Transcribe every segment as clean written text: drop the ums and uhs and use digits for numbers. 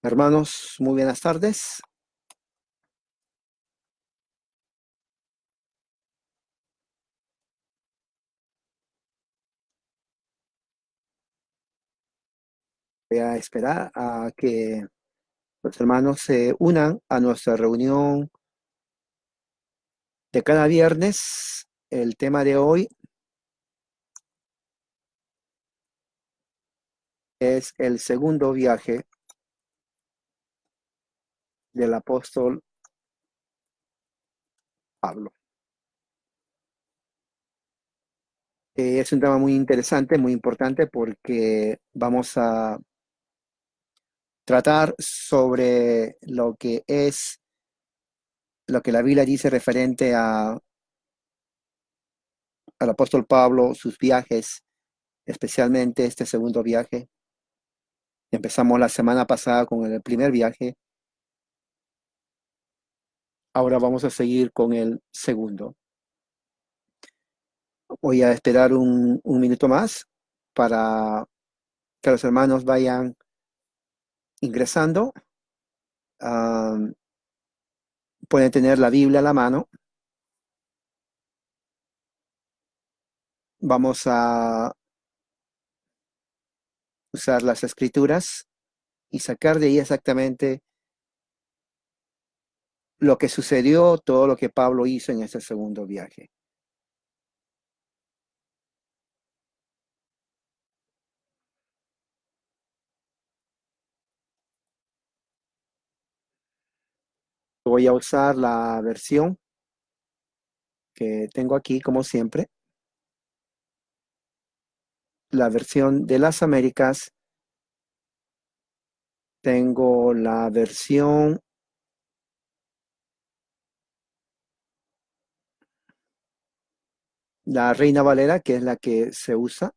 Hermanos, muy buenas tardes. Voy a esperar a que los hermanos se unan a nuestra reunión de cada viernes. El tema de hoy es el segundo viaje del apóstol Pablo. Es un tema muy interesante, muy importante, porque vamos a tratar sobre lo que la Biblia dice referente al apóstol Pablo, sus viajes, especialmente este segundo viaje. Empezamos la semana pasada con el primer viaje. Ahora vamos a seguir con el segundo. Voy a esperar un minuto más para que los hermanos vayan ingresando. Pueden tener la Biblia a la mano. Vamos a usar las escrituras y sacar de ahí exactamente lo que sucedió, todo lo que Pablo hizo en este segundo viaje. Voy a usar la versión que tengo aquí, como siempre, la versión de las Américas. Tengo la versión la Reina Valera, que es la que se usa,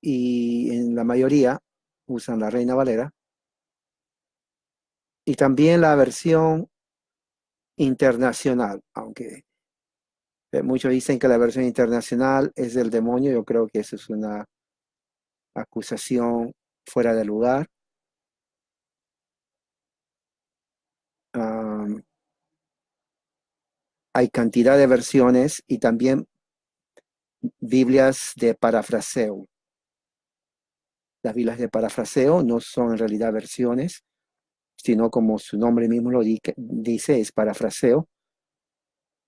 y en la mayoría usan la Reina Valera. Y también la versión internacional, aunque muchos dicen que la versión internacional es del demonio. Yo creo que eso es una acusación fuera de lugar. Hay cantidad de versiones y también Biblias de parafraseo. Las Biblias de parafraseo no son en realidad versiones, sino, como su nombre mismo lo dice, es parafraseo.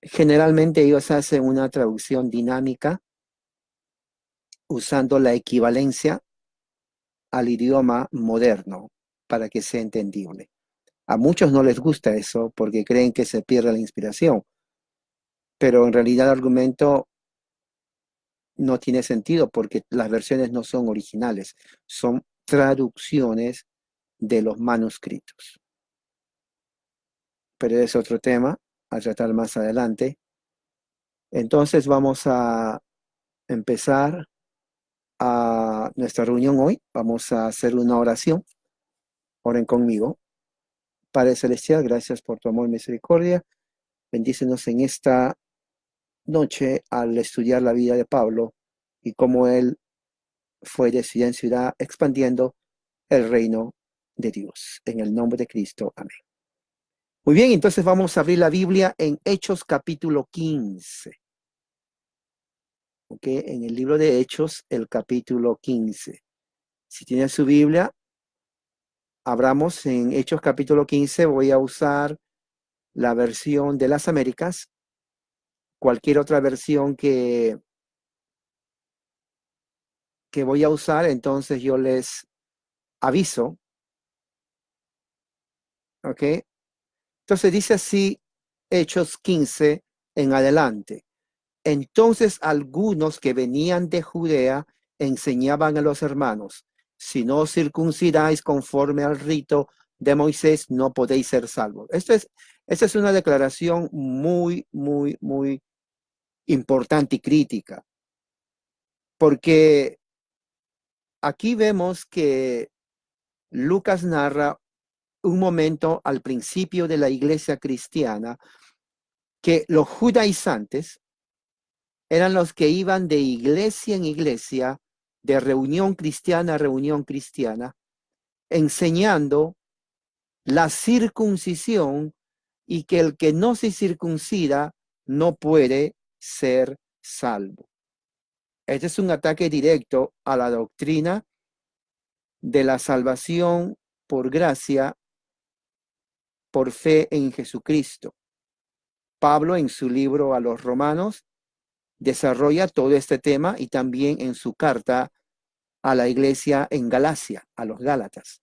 Generalmente ellos hacen una traducción dinámica usando la equivalencia al idioma moderno para que sea entendible. A muchos no les gusta eso porque creen que se pierde la inspiración, pero en realidad el argumento no tiene sentido porque las versiones no son originales, son traducciones de los manuscritos. Pero es otro tema a tratar más adelante. Entonces vamos a empezar a nuestra reunión hoy. Vamos a hacer una oración. Oren conmigo. Padre Celestial, gracias por tu amor y misericordia. Bendícenos en esta noche al estudiar la vida de Pablo y cómo él fue de ciudad en ciudad expandiendo el reino de Dios. En el nombre de Cristo. Amén. Muy bien, entonces vamos a abrir la Biblia en Hechos capítulo 15. ¿Ok? En el libro de Hechos, el capítulo 15. Si tiene su Biblia, abramos en Hechos capítulo 15. Voy a usar la versión de las Américas. Cualquier otra versión que voy a usar, entonces yo les aviso. ¿Ok? Entonces dice así Hechos 15 en adelante. Entonces algunos que venían de Judea enseñaban a los hermanos: si no os circuncidáis conforme al rito de Moisés, no podéis ser salvos. Esta es una declaración muy, muy, muy importante y crítica, porque aquí vemos que Lucas narra un momento al principio de la iglesia cristiana que los judaizantes eran los que iban de iglesia en iglesia de reunión cristiana a reunión cristiana, enseñando la circuncisión y que el que no se circuncida no puede ser salvo. Este es un ataque directo a la doctrina de la salvación por gracia, por fe en Jesucristo. Pablo en su libro a los Romanos desarrolla todo este tema y también en su carta a la iglesia en Galacia, a los Gálatas.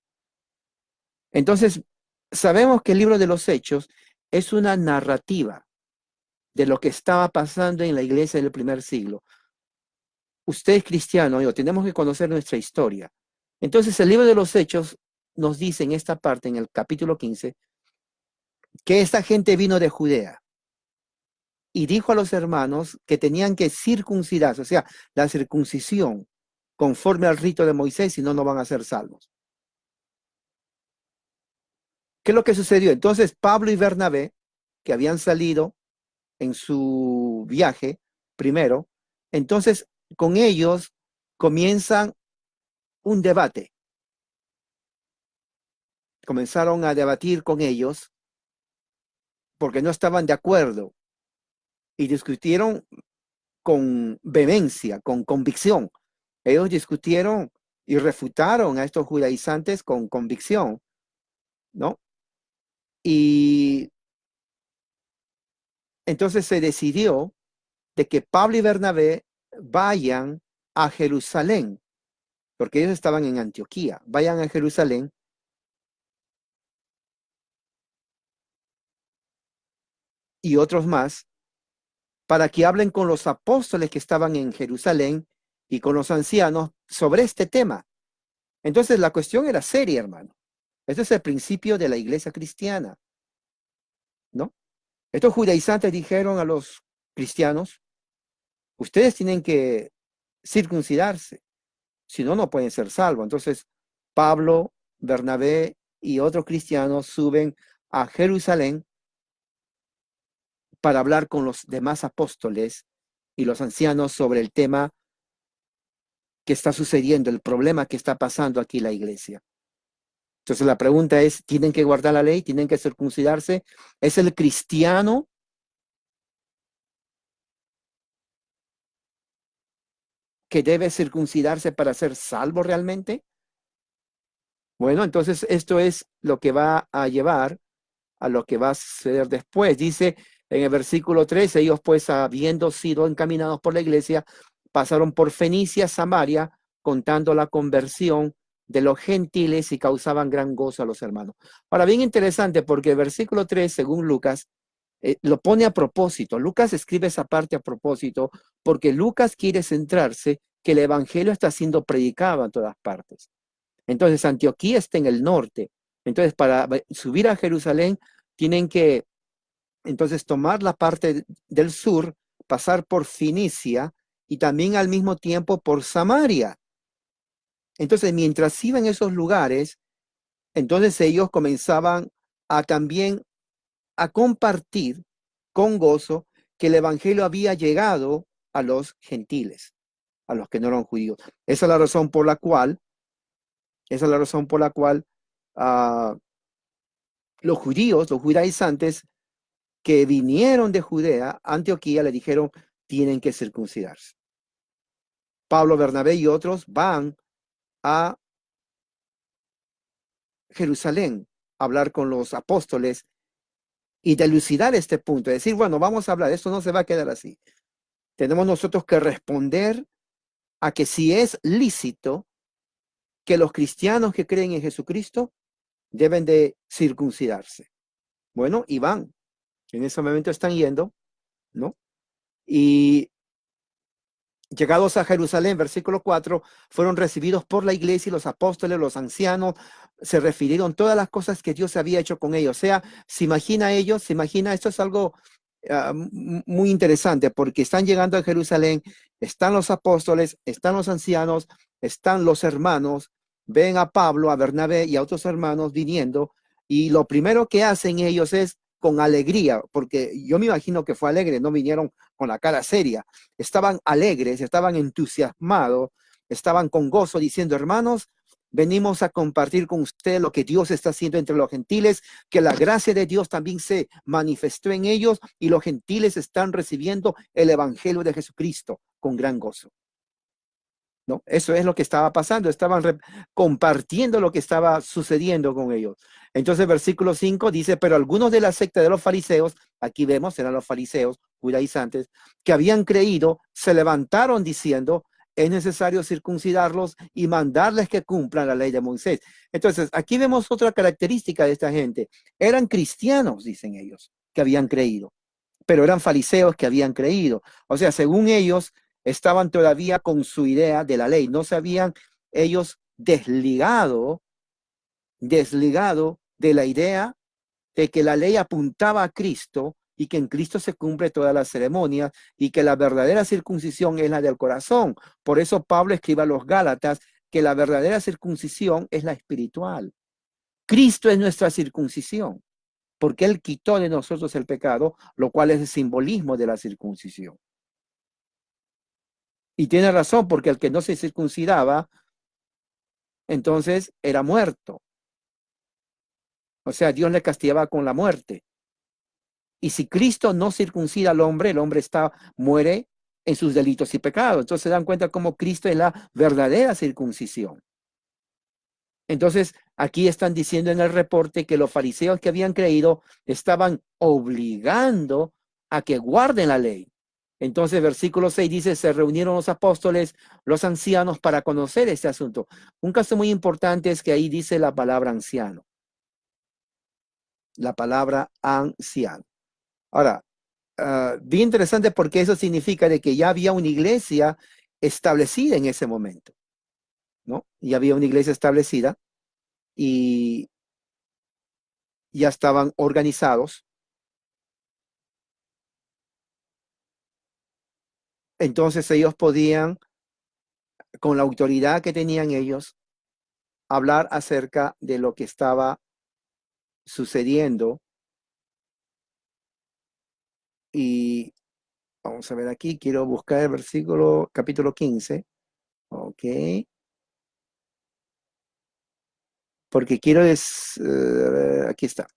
Entonces, sabemos que el libro de los Hechos es una narrativa de lo que estaba pasando en la iglesia del primer siglo. Usted es cristiano, yo tenemos que conocer nuestra historia. Entonces, el libro de los Hechos nos dice en esta parte, en el capítulo 15, que esta gente vino de Judea y dijo a los hermanos que tenían que circuncidarse, o sea, la circuncisión conforme al rito de Moisés, si no, no van a ser salvos. ¿Qué es lo que sucedió? Entonces, Pablo y Bernabé, que habían salido en su viaje primero, entonces con ellos comienzan un debate. Comenzaron a debatir con ellos porque no estaban de acuerdo y discutieron con vehemencia, con convicción. Ellos discutieron y refutaron a estos judaizantes con convicción, ¿no? Y entonces se decidió de que Pablo y Bernabé vayan a Jerusalén, porque ellos estaban en Antioquía, vayan a Jerusalén y otros más, para que hablen con los apóstoles que estaban en Jerusalén y con los ancianos sobre este tema. Entonces la cuestión era seria, hermano. Este es el principio de la iglesia cristiana, ¿no? Estos judaizantes dijeron a los cristianos, ustedes tienen que circuncidarse, si no, no pueden ser salvos. Entonces Pablo, Bernabé y otros cristianos suben a Jerusalén para hablar con los demás apóstoles y los ancianos sobre el tema que está sucediendo, el problema que está pasando aquí en la iglesia. Entonces la pregunta es, ¿tienen que guardar la ley? ¿Tienen que circuncidarse? ¿Es el cristiano que debe circuncidarse para ser salvo realmente? Bueno, entonces esto es lo que va a llevar a lo que va a suceder después. Dice en el versículo 13, ellos pues habiendo sido encaminados por la iglesia, pasaron por Fenicia, Samaria, contando la conversión de los gentiles y causaban gran gozo a los hermanos. Ahora, bien interesante porque el versículo 3, según Lucas, lo pone a propósito. Lucas escribe esa parte a propósito porque Lucas quiere centrarse que el evangelio está siendo predicado en todas partes. Entonces, Antioquía está en el norte. Entonces, para subir a Jerusalén, tienen que entonces tomar la parte del sur, pasar por Fenicia y también al mismo tiempo por Samaria. Entonces, mientras iban a esos lugares, entonces ellos comenzaban a también a compartir con gozo que el evangelio había llegado a los gentiles, a los que no eran judíos. Esa es la razón por la cual, uh, los judíos, los judaizantes que vinieron de Judea, Antioquía, le dijeron, tienen que circuncidarse. Pablo, Bernabé y otros van a Jerusalén a hablar con los apóstoles y dilucidar este punto, decir, bueno, vamos a hablar, esto no se va a quedar así. Tenemos nosotros que responder a que si es lícito que los cristianos que creen en Jesucristo deben de circuncidarse. Bueno, y van. En ese momento están yendo, ¿no? Y llegados a Jerusalén, versículo 4, fueron recibidos por la iglesia y los apóstoles, los ancianos, se refirieron todas las cosas que Dios había hecho con ellos. O sea, se imagina esto es algo muy interesante porque están llegando a Jerusalén, están los apóstoles, están los ancianos, están los hermanos, ven a Pablo, a Bernabé y a otros hermanos viniendo y lo primero que hacen ellos es con alegría, porque yo me imagino que fue alegre, no vinieron con la cara seria, estaban alegres, estaban entusiasmados estaban con gozo diciendo, hermanos, venimos a compartir con usted lo que Dios está haciendo entre los gentiles, que la gracia de Dios también se manifestó en ellos y los gentiles están recibiendo el evangelio de Jesucristo con gran gozo. ¿No? Eso es lo que estaba pasando, estaban compartiendo lo que estaba sucediendo con ellos. Entonces, versículo 5 dice, pero algunos de la secta de los fariseos, aquí vemos, eran los fariseos judaizantes, que habían creído, se levantaron diciendo, es necesario circuncidarlos y mandarles que cumplan la ley de Moisés. Entonces, aquí vemos otra característica de esta gente. Eran cristianos, dicen ellos, que habían creído, pero eran fariseos que habían creído. O sea, según ellos, estaban todavía con su idea de la ley. No se habían ellos desligado de la idea de que la ley apuntaba a Cristo y que en Cristo se cumple todas las ceremonias y que la verdadera circuncisión es la del corazón. Por eso Pablo escribe a los Gálatas que la verdadera circuncisión es la espiritual. Cristo es nuestra circuncisión, porque Él quitó de nosotros el pecado, lo cual es el simbolismo de la circuncisión. Y tiene razón, porque el que no se circuncidaba, entonces era muerto. O sea, Dios le castigaba con la muerte. Y si Cristo no circuncida al hombre, el hombre muere en sus delitos y pecados. Entonces se dan cuenta cómo Cristo es la verdadera circuncisión. Entonces, aquí están diciendo en el reporte que los fariseos que habían creído estaban obligando a que guarden la ley. Entonces, versículo 6 dice, se reunieron los apóstoles, los ancianos, para conocer este asunto. Un caso muy importante es que ahí dice la palabra anciano. La palabra anciano. Ahora, bien interesante porque eso significa de que ya había una iglesia establecida en ese momento, ¿no? Ya había una iglesia establecida y ya estaban organizados. Entonces ellos podían, con la autoridad que tenían ellos, hablar acerca de lo que estaba sucediendo. Y vamos a ver aquí, quiero buscar el versículo, capítulo 15. Ok. Porque quiero aquí está.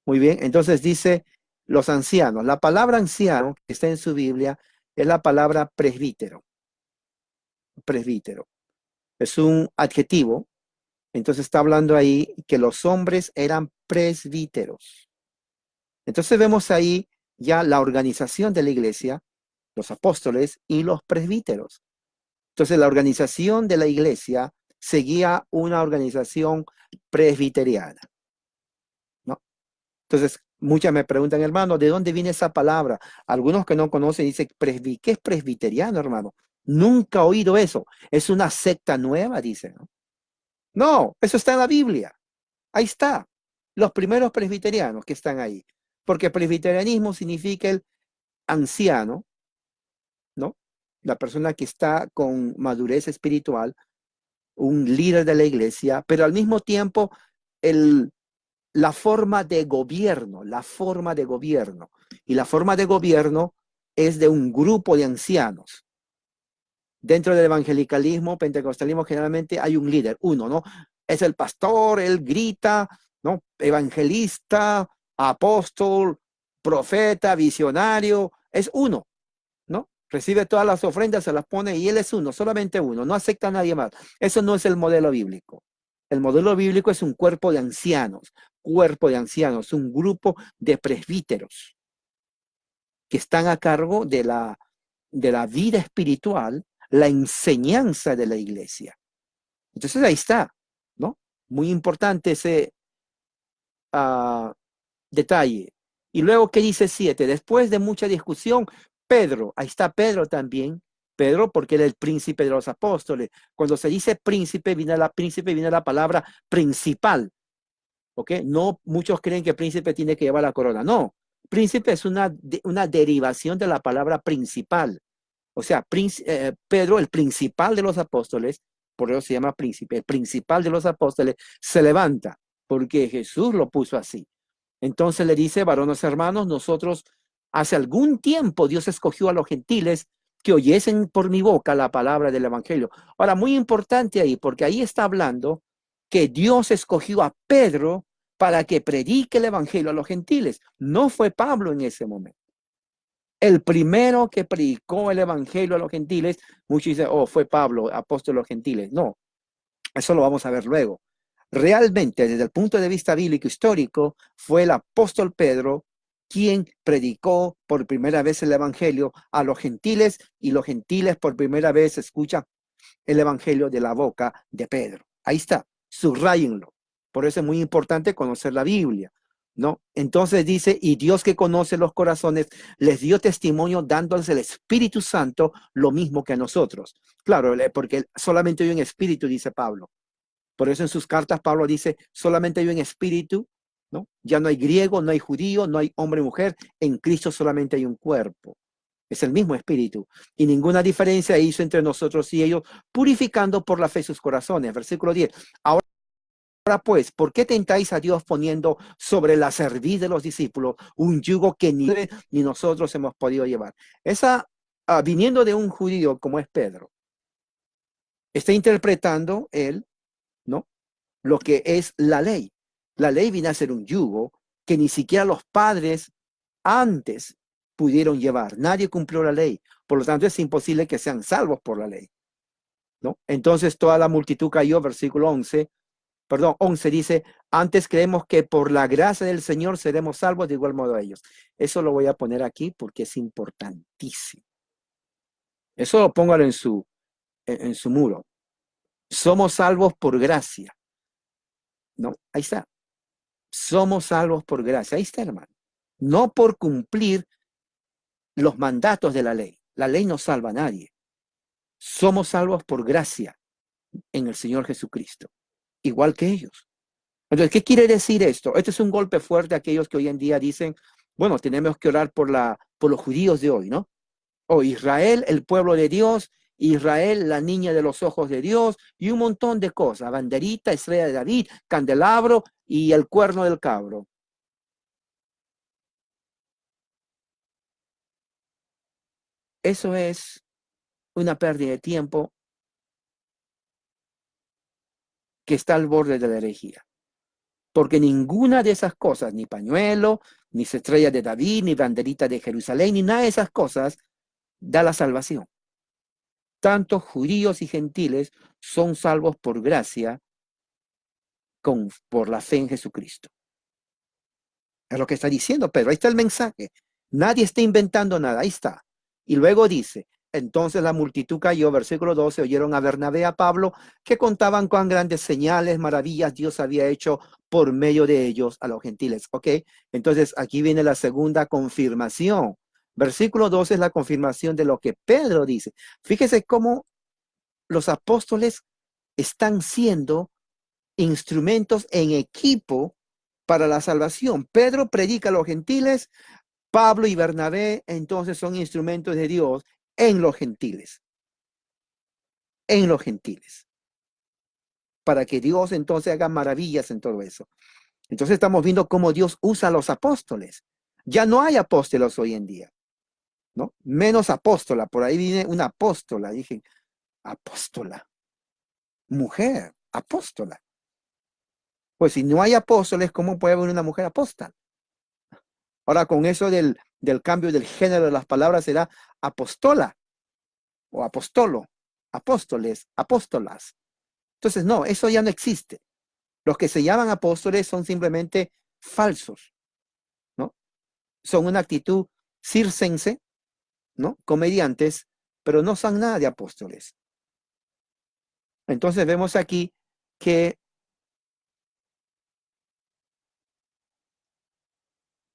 Muy bien, entonces dice los ancianos. La palabra anciano que está en su Biblia es la palabra presbítero. Presbítero. Es un adjetivo. Entonces está hablando ahí que los hombres eran presbíteros. Entonces vemos ahí ya la organización de la iglesia, los apóstoles y los presbíteros. Entonces la organización de la iglesia seguía una organización presbiteriana, ¿no? Entonces muchas me preguntan, hermano, ¿de dónde viene esa palabra? Algunos que no conocen dicen, ¿qué es presbiteriano, hermano? Nunca he oído eso. Es una secta nueva, dicen, ¿no? No, eso está en la Biblia. Ahí está. Los primeros presbiterianos que están ahí. Porque presbiterianismo significa el anciano, ¿no? La persona que está con madurez espiritual, un líder de la iglesia, pero al mismo tiempo la forma de gobierno, la forma de gobierno. Y la forma de gobierno es de un grupo de ancianos. Dentro del evangelicalismo, pentecostalismo, generalmente hay un líder, uno, ¿no? Es el pastor, él grita, ¿no? Evangelista, apóstol, profeta, visionario, es uno, ¿no? Recibe todas las ofrendas, se las pone y él es uno, solamente uno, no acepta a nadie más. Eso no es el modelo bíblico. El modelo bíblico es un cuerpo de ancianos, un grupo de presbíteros que están a cargo de la vida espiritual, la enseñanza de la iglesia. Entonces ahí está, ¿no? Muy importante ese detalle. Y luego, ¿qué dice 7? Después de mucha discusión, Pedro, ahí está Pedro también, Pedro porque era el príncipe de los apóstoles. Cuando se dice príncipe, viene la palabra principal, ¿ok? No muchos creen que príncipe tiene que llevar la corona, no. Príncipe es una derivación de la palabra principal. O sea, Pedro, el principal de los apóstoles, por eso se llama príncipe, el principal de los apóstoles, se levanta porque Jesús lo puso así. Entonces le dice, varones hermanos, nosotros hace algún tiempo Dios escogió a los gentiles que oyesen por mi boca la palabra del evangelio. Ahora, muy importante ahí, porque ahí está hablando que Dios escogió a Pedro para que predique el evangelio a los gentiles. No fue Pablo en ese momento. El primero que predicó el evangelio a los gentiles, muchos dicen, oh, fue Pablo, apóstol de los gentiles. No, eso lo vamos a ver luego. Realmente, desde el punto de vista bíblico histórico, fue el apóstol Pedro quien predicó por primera vez el evangelio a los gentiles, y los gentiles por primera vez escuchan el evangelio de la boca de Pedro. Ahí está, subrayenlo. Por eso es muy importante conocer la Biblia, ¿no? Entonces dice, y Dios que conoce los corazones les dio testimonio dándoles el Espíritu Santo, lo mismo que a nosotros. Claro, porque solamente hay un espíritu, dice Pablo. Por eso en sus cartas Pablo dice, solamente hay un espíritu, ¿no? Ya no hay griego, no hay judío, no hay hombre y mujer, en Cristo solamente hay un cuerpo. Es el mismo espíritu. Y ninguna diferencia hizo entre nosotros y ellos, purificando por la fe sus corazones. Versículo 10. Ahora pues, ¿por qué tentáis a Dios poniendo sobre la cerviz de los discípulos un yugo que ni nosotros hemos podido llevar? Viniendo de un judío como es Pedro, está interpretando él, ¿no?, lo que es la ley. La ley viene a ser un yugo que ni siquiera los padres antes pudieron llevar. Nadie cumplió la ley. Por lo tanto, es imposible que sean salvos por la ley, ¿no? Entonces, toda la multitud cayó, versículo 11 dice, antes creemos que por la gracia del Señor seremos salvos de igual modo a ellos. Eso lo voy a poner aquí porque es importantísimo. Eso lo póngalo en su muro. Somos salvos por gracia, ¿no? Ahí está. Somos salvos por gracia. Ahí está, hermano. No por cumplir los mandatos de la ley. La ley no salva a nadie. Somos salvos por gracia en el Señor Jesucristo, igual que ellos. Entonces, ¿qué quiere decir esto? Esto es un golpe fuerte a aquellos que hoy en día dicen, bueno, tenemos que orar por los judíos de hoy, ¿no? O Israel, el pueblo de Dios, Israel, la niña de los ojos de Dios, y un montón de cosas, banderita, estrella de David, candelabro y el cuerno del cabro. Eso es una pérdida de tiempo que está al borde de la herejía. Porque ninguna de esas cosas, ni pañuelo, ni estrella de David, ni banderita de Jerusalén, ni nada de esas cosas, da la salvación. Tanto judíos y gentiles son salvos por gracia por la fe en Jesucristo. Es lo que está diciendo Pedro. Ahí está el mensaje. Nadie está inventando nada. Ahí está. Y luego dice, entonces la multitud cayó, versículo 12, oyeron a Bernabé y a Pablo, que contaban cuán grandes señales, maravillas Dios había hecho por medio de ellos a los gentiles. ¿Ok? Entonces aquí viene la segunda confirmación. Versículo 12 es la confirmación de lo que Pedro dice. Fíjese cómo los apóstoles están siendo instrumentos en equipo para la salvación. Pedro predica a los gentiles, Pablo y Bernabé entonces son instrumentos de Dios en los gentiles. En los gentiles. Para que Dios entonces haga maravillas en todo eso. Entonces estamos viendo cómo Dios usa a los apóstoles. Ya no hay apóstolos hoy en día, ¿no? Menos apóstola. Por ahí viene una apóstola. Dije, apóstola. Mujer, apóstola. Pues si no hay apóstoles, ¿cómo puede haber una mujer apóstol? Ahora, con eso del cambio del género de las palabras será apostola o apostolo, apóstoles, apóstolas. Entonces, no, eso ya no existe. Los que se llaman apóstoles son simplemente falsos, ¿no? Son una actitud circense, ¿no? Comediantes, pero no son nada de apóstoles. Entonces vemos aquí que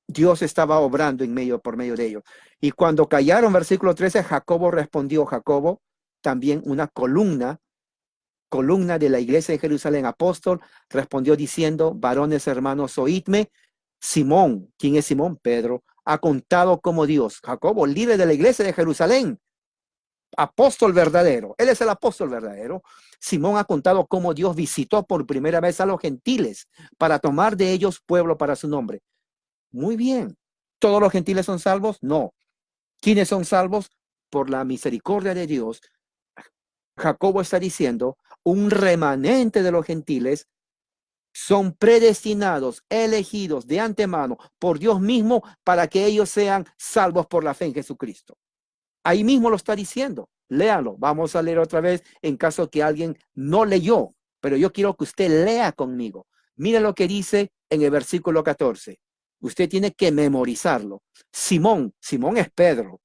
Dios estaba obrando por medio de ellos. Y cuando callaron, versículo 13, Jacobo respondió, Jacobo, también una columna de la iglesia de Jerusalén, apóstol, respondió diciendo, varones hermanos, oídme, Simón, ¿quién es Simón? Pedro, ha contado como Dios, Jacobo, líder de la iglesia de Jerusalén, apóstol verdadero, él es el apóstol verdadero. Simón ha contado cómo Dios visitó por primera vez a los gentiles para tomar de ellos pueblo para su nombre. Muy bien. ¿Todos los gentiles son salvos? No. ¿Quiénes son salvos? por la misericordia de Dios, Jacobo está diciendo, un remanente de los gentiles son predestinados, elegidos de antemano por Dios mismo para que ellos sean salvos por la fe en Jesucristo. Ahí mismo lo está diciendo. Léalo. Vamos a leer otra vez en caso que alguien no leyó, pero yo quiero que usted lea conmigo. Mira lo que dice en el versículo 14. Usted tiene que memorizarlo. Simón es Pedro,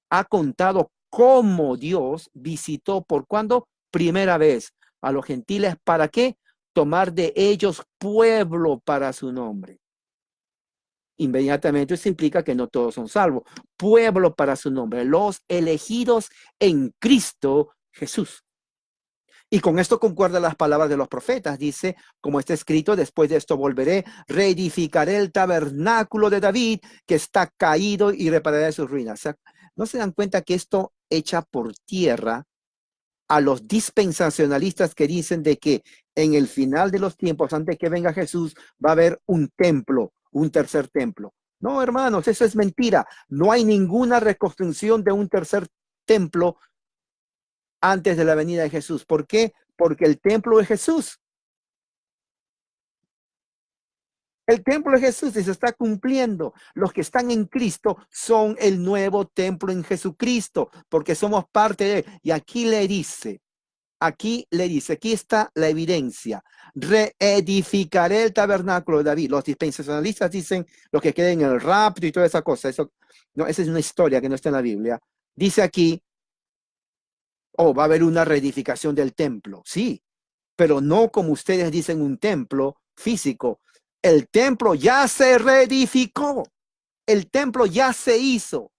ha contado cómo Dios visitó por cuándo primera vez a los gentiles. ¿Para qué? Tomar de ellos pueblo para su nombre. Inmediatamente eso implica que no todos son salvos. Pueblo para su nombre, los elegidos en Cristo Jesús. Y con esto concuerdan las palabras de los profetas. Dice, como está escrito, después de esto volveré, reedificaré el tabernáculo de David que está caído y repararé sus ruinas. O sea, ¿no se dan cuenta que esto echa por tierra a los dispensacionalistas que dicen de que en el final de los tiempos, antes que venga Jesús, va a haber un templo, un tercer templo? No, hermanos, eso es mentira. No hay ninguna reconstrucción de un tercer templo antes de la venida de Jesús. ¿Por qué? Porque el templo es Jesús. El templo de Jesús y se está cumpliendo. Los que están en Cristo son el nuevo templo en Jesucristo, porque somos parte de él. Y aquí aquí está la evidencia. Reedificaré el tabernáculo de David. Los dispensacionalistas dicen los que queden en el rapto y toda esa cosa. Eso, no, esa es una historia que no está en la Biblia. Dice aquí, va a haber una reedificación del templo. Sí, pero no como ustedes dicen un templo físico. El templo ya se reedificó. El templo ya se hizo.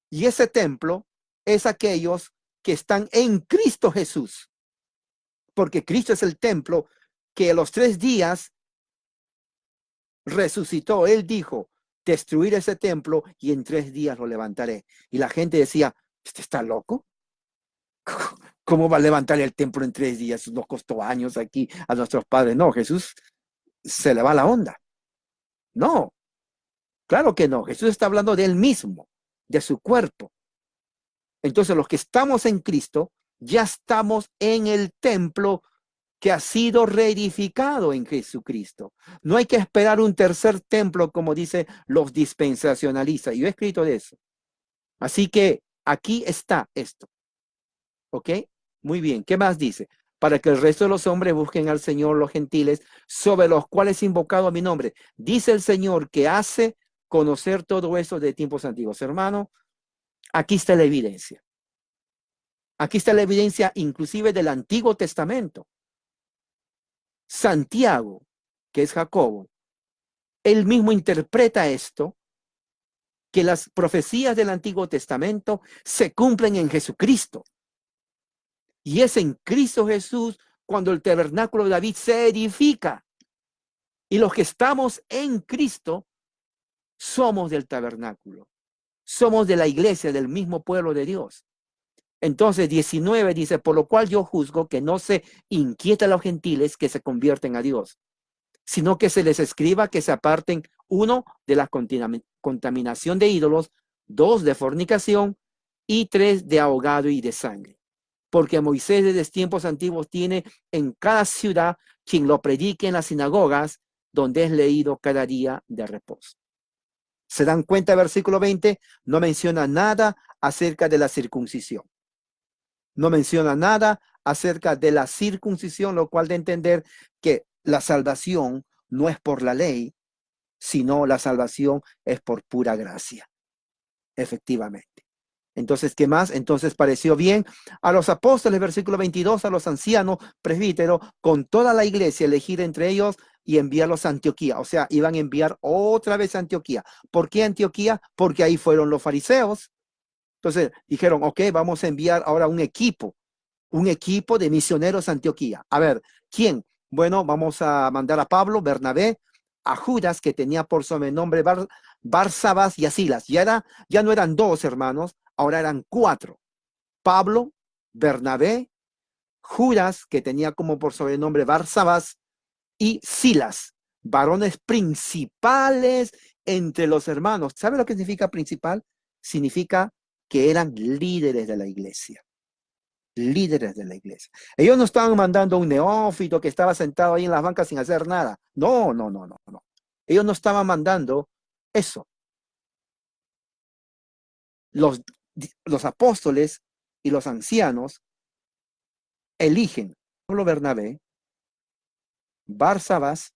Y ese templo es aquellos que están en Cristo Jesús. Porque Cristo es el templo que a los 3 días resucitó. Él dijo, destruir ese templo y en 3 días lo levantaré. Y la gente decía, ¿este está loco? ¿Cómo va a levantar el templo en 3 días? Nos costó años aquí a nuestros padres. No, Jesús se le va la onda. No, claro que no. Jesús está hablando de él mismo, de su cuerpo. Entonces los que estamos en Cristo, ya estamos en el templo que ha sido reedificado en Jesucristo. No hay que esperar un tercer templo como dicen los dispensacionalistas. Yo he escrito de eso. Así que aquí está esto. ¿Ok? Muy bien. ¿Qué más dice? Para que el resto de los hombres busquen al Señor, los gentiles, sobre los cuales he invocado mi nombre. Dice el Señor que hace conocer todo eso de tiempos antiguos. Hermano, aquí está la evidencia. Aquí está la evidencia inclusive del Antiguo Testamento. Santiago, que es Jacobo, él mismo interpreta esto, que las profecías del Antiguo Testamento se cumplen en Jesucristo. Y es en Cristo Jesús cuando el tabernáculo de David se edifica. Y los que estamos en Cristo somos del tabernáculo. Somos de la iglesia, del mismo pueblo de Dios. Entonces 19 dice, por lo cual yo juzgo que no se inquieta a los gentiles que se convierten a Dios, sino que se les escriba que se aparten, 1, de la contaminación de ídolos, 2, de fornicación y 3, de ahogado y de sangre. Porque Moisés desde tiempos antiguos tiene en cada ciudad quien lo predique en las sinagogas, donde es leído cada día de reposo. ¿Se dan cuenta? Versículo 20 no menciona nada acerca de la circuncisión. No menciona nada acerca de la circuncisión, lo cual de entender que la salvación no es por la ley, sino la salvación es por pura gracia. Efectivamente. Entonces, ¿qué más? Entonces pareció bien a los apóstoles, versículo 22, a los ancianos, presbíteros, con toda la iglesia, elegir entre ellos y enviarlos a Antioquía. O sea, iban a enviar otra vez a Antioquía. ¿Por qué Antioquía? Porque ahí fueron los fariseos. Entonces dijeron, ok, vamos a enviar ahora un equipo de misioneros a Antioquía. A ver, ¿quién? Bueno, vamos a mandar a Pablo, Bernabé, a Judas, que tenía por sobrenombre Barsabás y a Silas. Ya no eran 2 hermanos, ahora eran 4. Pablo, Bernabé, Judas, que tenía como por sobrenombre Barsabás, y Silas, varones principales entre los hermanos. ¿Sabe lo que significa principal? Significa que eran líderes de la iglesia. Líderes de la iglesia. Ellos no estaban mandando a un neófito que estaba sentado ahí en las bancas sin hacer nada. No, no, no, no, no. Ellos no estaban mandando eso. Los apóstoles y los ancianos eligen a Pablo, Bernabé, Barsabás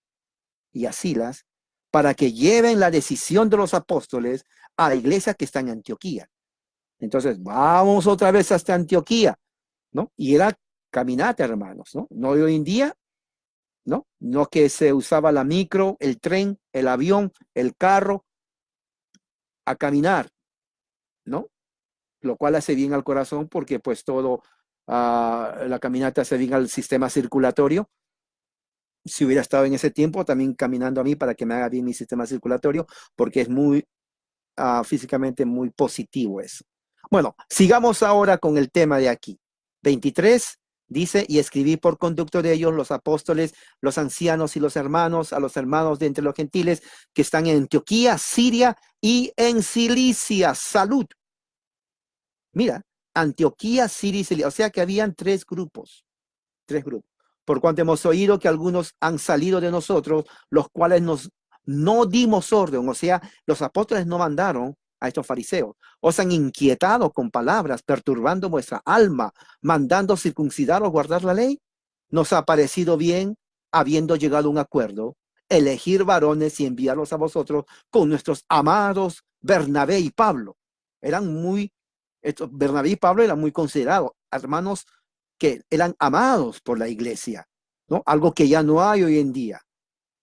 y a Silas para que lleven la decisión de los apóstoles a la iglesia que está en Antioquía. Entonces, vamos otra vez hasta Antioquía, ¿no? Y era caminata, hermanos, ¿no? No de hoy en día, ¿no? No que se usaba la micro, el tren, el avión, el carro, a caminar, ¿no? Lo cual hace bien al corazón porque pues todo, la caminata hace bien al sistema circulatorio. Si hubiera estado en ese tiempo también caminando a mí para que me haga bien mi sistema circulatorio, porque es muy físicamente muy positivo eso. Bueno, sigamos ahora con el tema de aquí. 23 dice, y escribí por conducto de ellos los apóstoles, los ancianos y los hermanos, a los hermanos de entre los gentiles que están en Antioquía, Siria y en Cilicia. Salud. Mira, Antioquía, Siria y Cilicia. O sea que habían tres grupos. Por cuanto hemos oído que algunos han salido de nosotros, los cuales no dimos orden, o sea, los apóstoles no mandaron a estos fariseos. Os han inquietado con palabras, perturbando vuestra alma, mandando circuncidar o guardar la ley. Nos ha parecido bien, habiendo llegado a un acuerdo, elegir varones y enviarlos a vosotros con nuestros amados Bernabé y Pablo. Bernabé y Pablo eran muy considerados hermanos que eran amados por la iglesia, ¿no? Algo que ya no hay hoy en día.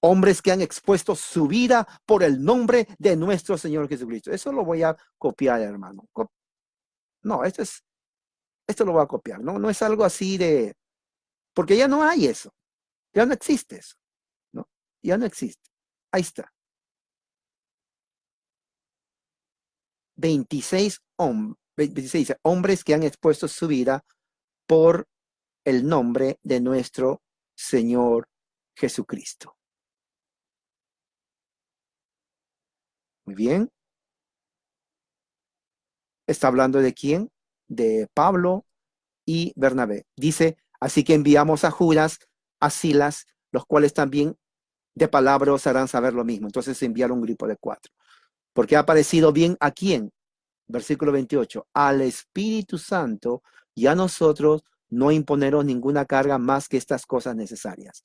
Hombres que han expuesto su vida por el nombre de nuestro Señor Jesucristo. Eso lo voy a copiar, hermano. No, esto lo voy a copiar, ¿no? No es algo así porque ya no hay eso. Ya no existe eso, ¿no? Ya no existe. Ahí está. 26 hombres que han expuesto su vida por el nombre de nuestro Señor Jesucristo. Muy bien. ¿Está hablando de quién? De Pablo y Bernabé. Dice, así que enviamos a Judas, a Silas, los cuales también de palabra os harán saber lo mismo. Entonces se enviaron un grupo de 4. Porque ha parecido bien a quién. Versículo 28. Al Espíritu Santo y a nosotros no imponeros ninguna carga más que estas cosas necesarias.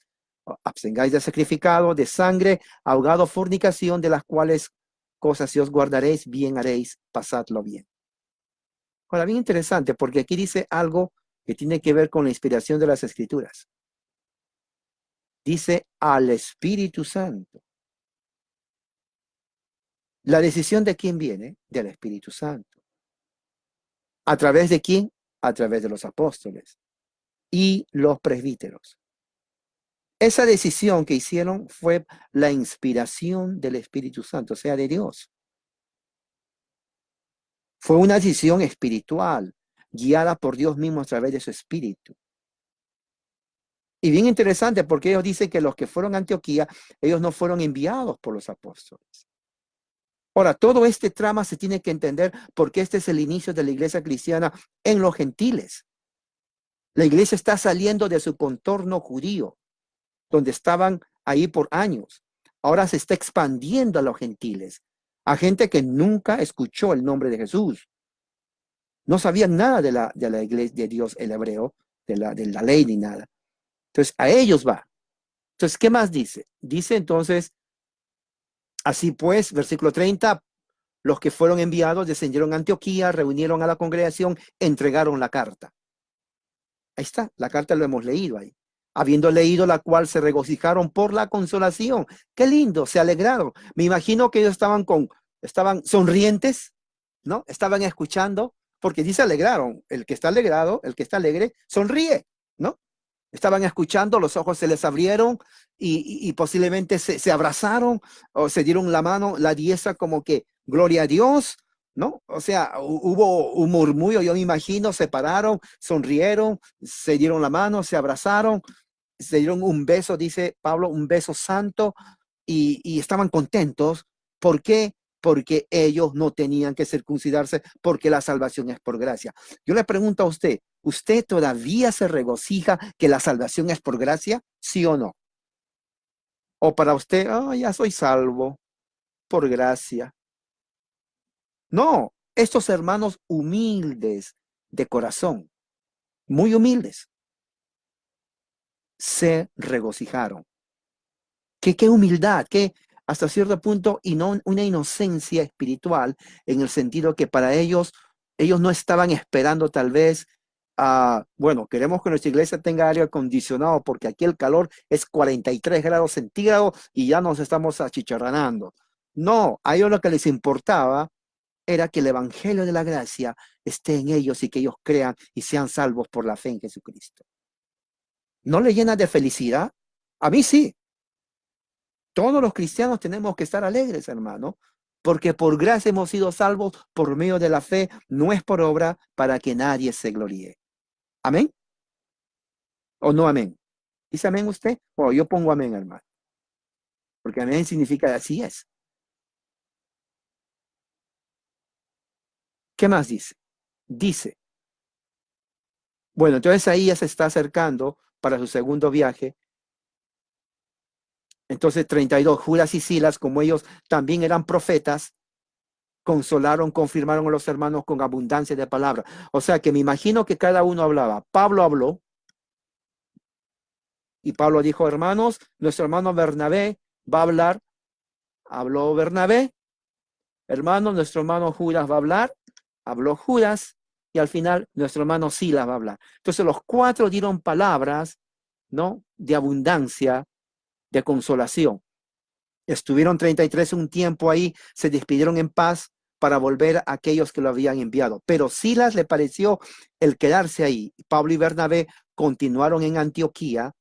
Abstengáis de sacrificado, de sangre, ahogado, fornicación, de las cuales cosas si os guardaréis, bien haréis, pasadlo bien. Ahora, bien interesante, porque aquí dice algo que tiene que ver con la inspiración de las Escrituras. Dice al Espíritu Santo. La decisión de quién viene, del Espíritu Santo. ¿A través de quién? A través de los apóstoles y los presbíteros. Esa decisión que hicieron fue la inspiración del Espíritu Santo, o sea, de Dios. Fue una decisión espiritual, guiada por Dios mismo a través de su Espíritu. Y bien interesante porque ellos dicen que los que fueron a Antioquía, ellos no fueron enviados por los apóstoles. Ahora, todo este trama se tiene que entender porque este es el inicio de la iglesia cristiana en los gentiles. La iglesia está saliendo de su contorno judío, donde estaban ahí por años. Ahora se está expandiendo a los gentiles, a gente que nunca escuchó el nombre de Jesús. No sabían nada de la iglesia de Dios, el hebreo, de la ley ni nada. Entonces, a ellos va. Entonces, ¿qué más dice? Dice entonces, así pues, versículo 30, los que fueron enviados descendieron a Antioquía, reunieron a la congregación, entregaron la carta. Ahí está, la carta lo hemos leído ahí. Habiendo leído la cual se regocijaron por la consolación. Qué lindo, se alegraron. Me imagino que ellos estaban sonrientes, ¿no? Estaban escuchando, porque dice alegraron. El que está alegrado, el que está alegre, sonríe, ¿no? Estaban escuchando, los ojos se les abrieron y posiblemente se abrazaron o se dieron la mano, la diestra como que gloria a Dios, ¿no? O sea, hubo un murmullo, yo me imagino, se pararon, sonrieron, se dieron la mano, se abrazaron, se dieron un beso, dice Pablo, un beso santo y estaban contentos. ¿Por qué? porque ellos no tenían que circuncidarse porque la salvación es por gracia. Yo le pregunto a usted, ¿usted todavía se regocija que la salvación es por gracia? ¿Sí o no? ¿O para usted, ya soy salvo por gracia? No, estos hermanos humildes de corazón, muy humildes, se regocijaron. Qué humildad, qué hasta cierto punto y no una inocencia espiritual en el sentido que para ellos no estaban esperando tal vez bueno, queremos que nuestra iglesia tenga aire acondicionado porque aquí el calor es 43 grados centígrados y ya nos estamos achicharranando. No, a ellos lo que les importaba era que el evangelio de la gracia esté en ellos y que ellos crean y sean salvos por la fe en Jesucristo. ¿No le llena de felicidad? A mí sí. Todos los cristianos tenemos que estar alegres, hermano, porque por gracia hemos sido salvos por medio de la fe, no es por obra para que nadie se gloríe. ¿Amén? ¿O no amén? ¿Dice amén usted? O yo pongo amén, hermano, porque amén significa así es. ¿Qué más dice? Dice, bueno, entonces ahí ya se está acercando para su segundo viaje. Entonces 32, Judas y Silas, como ellos también eran profetas, consolaron, confirmaron a los hermanos con abundancia de palabras. O sea que me imagino que cada uno hablaba. Pablo habló y Pablo dijo, hermanos, nuestro hermano Bernabé va a hablar. Habló Bernabé. Hermano, nuestro hermano Judas va a hablar. Habló Judas. Y al final nuestro hermano Silas va a hablar. Entonces los cuatro dieron palabras, ¿no? De abundancia, de consolación. Estuvieron 33 un tiempo ahí, se despidieron en paz para volver a aquellos que lo habían enviado. Pero Silas le pareció el quedarse ahí. Pablo y Bernabé continuaron en Antioquía,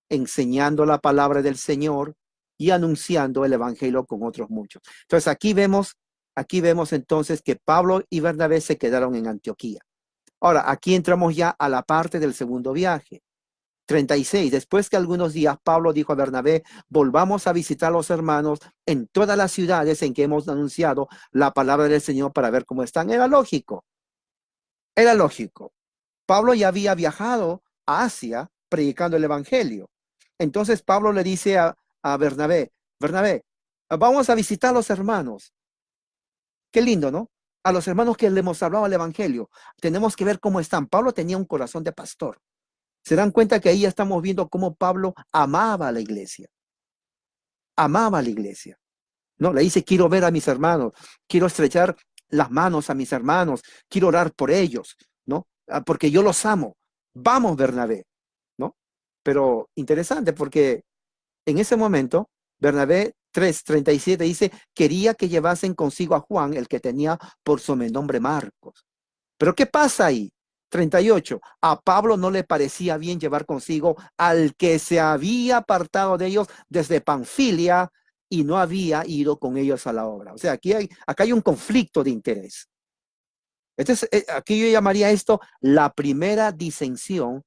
enseñando la palabra del Señor y anunciando el evangelio con otros muchos. Entonces aquí vemos entonces que Pablo y Bernabé se quedaron en Antioquía. Ahora, aquí entramos ya a la parte del segundo viaje. 36. Después que algunos días Pablo dijo a Bernabé, volvamos a visitar a los hermanos en todas las ciudades en que hemos anunciado la palabra del Señor para ver cómo están. Era lógico, era lógico. Pablo ya había viajado a Asia predicando el evangelio. Entonces Pablo le dice a Bernabé, Bernabé, vamos a visitar a los hermanos. Qué lindo, ¿no? A los hermanos que le hemos hablado el evangelio. Tenemos que ver cómo están. Pablo tenía un corazón de pastor. Se dan cuenta que ahí ya estamos viendo cómo Pablo amaba a la iglesia. Amaba a la iglesia. No, le dice, quiero ver a mis hermanos, quiero estrechar las manos a mis hermanos, quiero orar por ellos, ¿no? Porque yo los amo. Vamos, Bernabé, ¿no? Pero interesante porque en ese momento, Bernabé 3:37 dice, quería que llevasen consigo a Juan, el que tenía por sobrenombre Marcos. Pero ¿qué pasa ahí? 38. A Pablo no le parecía bien llevar consigo al que se había apartado de ellos desde Panfilia y no había ido con ellos a la obra. O sea, acá hay un conflicto de interés. Entonces, aquí yo llamaría esto la primera disensión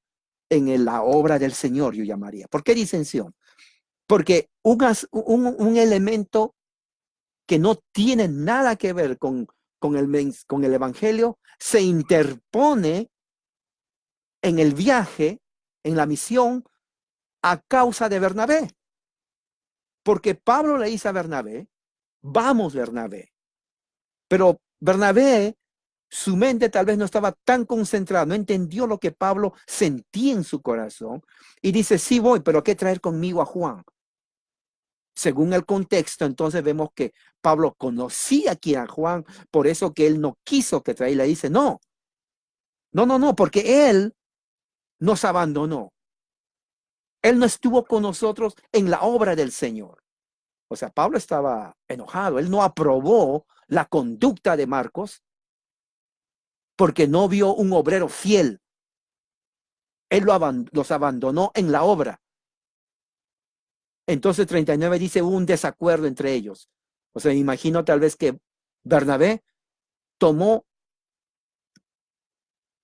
en la obra del Señor, yo llamaría. ¿Por qué disensión? Porque un elemento que no tiene nada que ver con el Evangelio se interpone en el viaje, en la misión, a causa de Bernabé. Porque Pablo le dice a Bernabé, vamos Bernabé. Pero Bernabé, su mente tal vez no estaba tan concentrada, no entendió lo que Pablo sentía en su corazón. Y dice, sí voy, pero ¿qué traer conmigo a Juan? Según el contexto, entonces vemos que Pablo conocía aquí a Juan, por eso que él no quiso que traiga. Le dice, no, porque él nos abandonó. Él no estuvo con nosotros en la obra del Señor. O sea, Pablo estaba enojado. Él no aprobó la conducta de Marcos porque no vio un obrero fiel. Él los abandonó en la obra. Entonces 39 dice, hubo un desacuerdo entre ellos. O sea, imagino tal vez que Bernabé tomó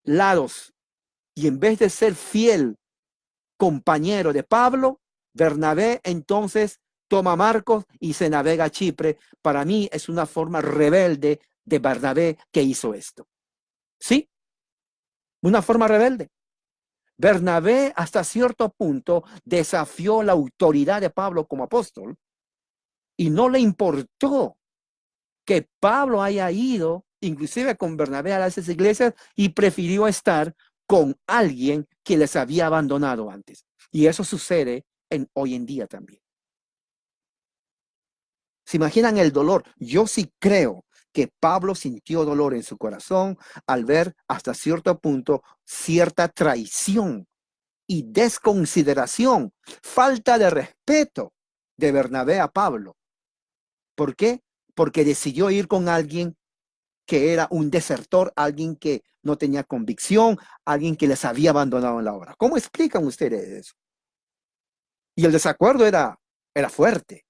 lados y en vez de ser fiel compañero de Pablo, Bernabé entonces toma a Marcos y se navega a Chipre. Para mí es una forma rebelde de Bernabé que hizo esto. ¿Sí? Una forma rebelde. Bernabé hasta cierto punto desafió la autoridad de Pablo como apóstol y no le importó que Pablo haya ido inclusive con Bernabé a esas iglesias y prefirió estar con alguien que les había abandonado antes. Y eso sucede hoy en día también. ¿Se imaginan el dolor? Yo sí creo que Pablo sintió dolor en su corazón al ver hasta cierto punto cierta traición y desconsideración, falta de respeto de Bernabé a Pablo. ¿Por qué? Porque decidió ir con alguien que era un desertor, alguien que no tenía convicción, alguien que les había abandonado en la obra. ¿Cómo explican ustedes eso? Y el desacuerdo era fuerte,